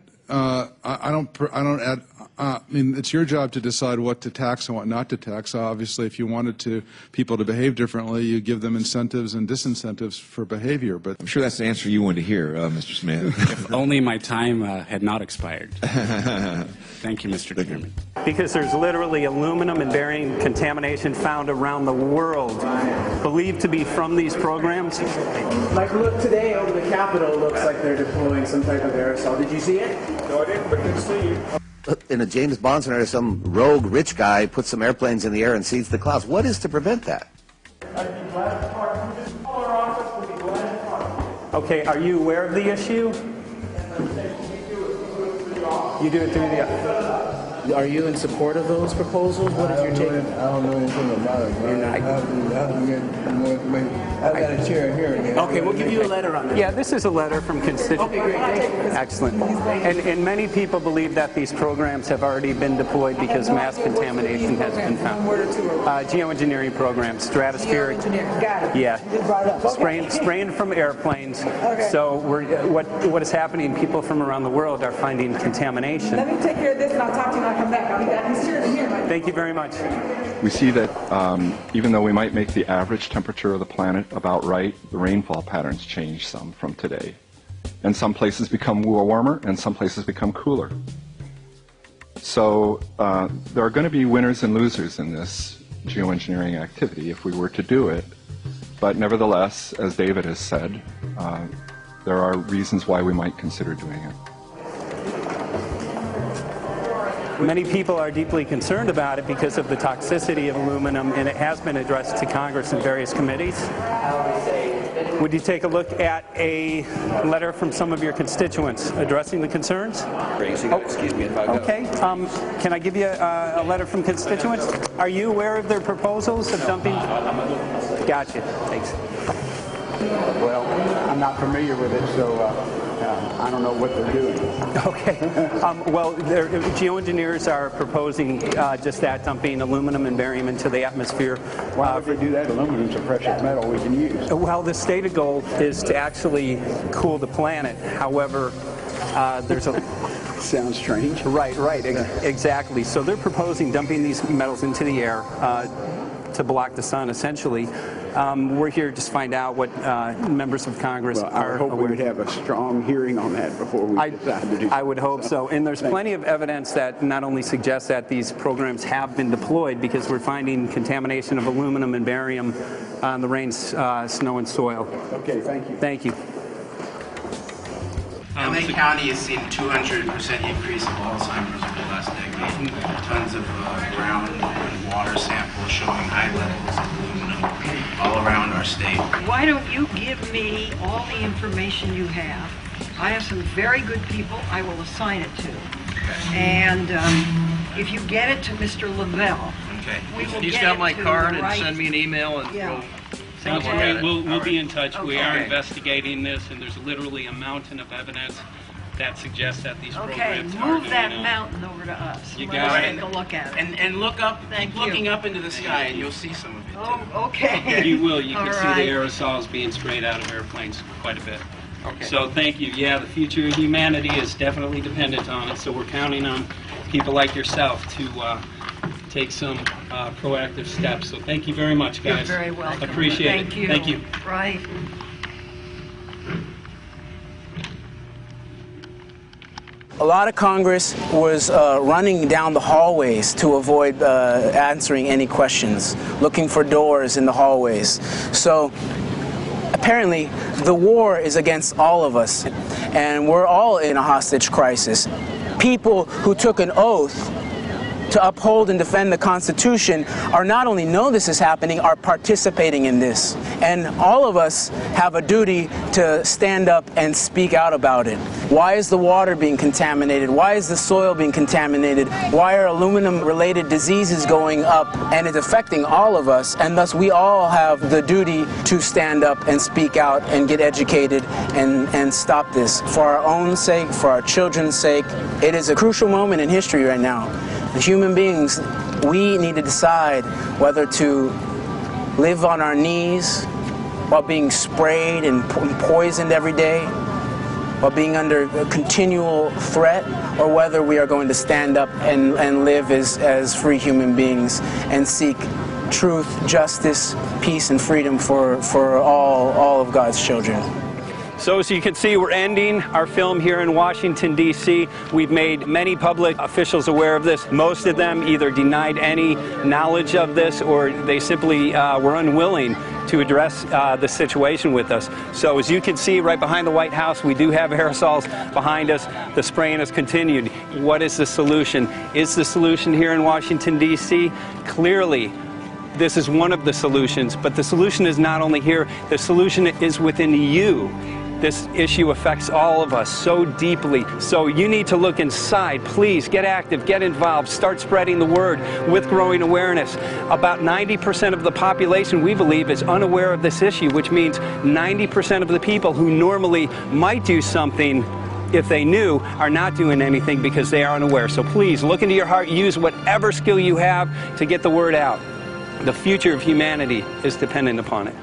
I mean, it's your job to decide what to tax and what not to tax. Obviously, if you wanted people to behave differently, you give them incentives and disincentives for behavior. But I'm sure that's the answer you wanted to hear, Mr. Smith. If only my time had not expired. Thank you, Mr. Chairman. Because there's literally aluminum and barium contamination found around the world, believed to be from these programs. Like, look, today over the Capitol, looks like they're deploying some type of aerosol. Did you see it? No, I didn't, but good to see you. In a James Bond scenario, some rogue rich guy puts some airplanes in the air and seeds the clouds. What is to prevent that? Okay, are you aware of the issue? You do it through the... Are you in support of those proposals? What is your take? I don't know anything about it. I have to get more information. I've got a chair here again. Okay, we'll give you a letter on that. Yeah, this is a letter from constituents. Okay, great. Thank you. Excellent. And many people believe that these programs have already been deployed because mass contamination has been found. Geoengineering programs, stratospheric. Got it. Yeah. You just brought it up. Okay. Spraying from airplanes. Okay. So what is happening, people from around the world are finding contamination. Let me take care of this and I'll talk to you when I come back. I'll be back. He's here. Thank you very much. We see that even though we might make the average temperature of the planet about right, the rainfall patterns change some from today. And some places become warmer and some places become cooler. So there are going to be winners and losers in this geoengineering activity if we were to do it. But nevertheless, as David has said, there are reasons why we might consider doing it. Many people are deeply concerned about it because of the toxicity of aluminum, and it has been addressed to Congress in various committees. Would you take a look at a letter from some of your constituents addressing the concerns? Excuse me if I go. Okay. Can I give you a letter from constituents? Are you aware of their proposals of dumping? Gotcha. Thanks. Well, I'm not familiar with it, so I don't know what they're doing. Okay. Well, geoengineers are proposing just that, dumping aluminum and barium into the atmosphere. Why would they do that? Aluminum's a precious metal we can use. Well, the stated goal is to actually cool the planet. However, there's a... Sounds strange. Right, exactly. So they're proposing dumping these metals into the air to block the sun, essentially. We're here to find out what members of Congress are. I hope we would have a strong hearing on that before we decide to do something. I would hope so. And there's plenty of evidence that not only suggests that these programs have been deployed, because we're finding contamination of aluminum and barium on the rain, snow, and soil. Okay, thank you. Thank you. LA County has seen a 200% increase of Alzheimer's over the last decade. Tons of ground and water samples showing high levels of aluminum all around our state. Why don't you give me all the information you have? I have some very good people I will assign it to. And if you get it to Mr. Lavelle, we will He's get got it my to card the and right... send me an email and Yeah. we'll We'll be in touch. Okay. We are investigating this, and there's literally a mountain of evidence that suggests that these Okay, programs move that mountain over to us. You Let got us it. take a look at it. And look up, Thank you. looking up into the sky, and you'll see some of it. Oh, okay. You will. You can All see right. the aerosols being sprayed out of airplanes quite a bit. Okay. So thank you. Yeah, the future of humanity is definitely dependent on it. So we're counting on people like yourself to take some proactive steps. So thank you very much, guys. You're very welcome. Appreciate Thank it. you. Thank you. Right. A lot of Congress was running down the hallways to avoid answering any questions, looking for doors in the hallways. So apparently the war is against all of us, and we're all in a hostage crisis. People who took an oath to uphold and defend the Constitution are not only know this is happening, are participating in this. And all of us have a duty to stand up and speak out about it. Why is the water being contaminated? Why is the soil being contaminated? Why are aluminum-related diseases going up? And it's affecting all of us, and thus we all have the duty to stand up and speak out and get educated and stop this. For our own sake, for our children's sake, it is a crucial moment in history right now. As human beings, we need to decide whether to live on our knees while being sprayed and poisoned every day, while being under a continual threat, or whether we are going to stand up and live as free human beings and seek truth, justice, peace, and freedom for all of God's children. So as you can see, we're ending our film here in Washington, D.C. We've made many public officials aware of this. Most of them either denied any knowledge of this, or they simply were unwilling to address the situation with us. So as you can see right behind the White House, we do have aerosols behind us. The spraying has continued. What is the solution? Is the solution here in Washington, D.C.? Clearly, this is one of the solutions, but the solution is not only here, the solution is within you. This issue affects all of us so deeply. So you need to look inside. Please get active, get involved, start spreading the word with growing awareness. About 90% of the population, we believe, is unaware of this issue, which means 90% of the people who normally might do something if they knew are not doing anything because they are unaware. So please look into your heart, use whatever skill you have to get the word out. The future of humanity is dependent upon it.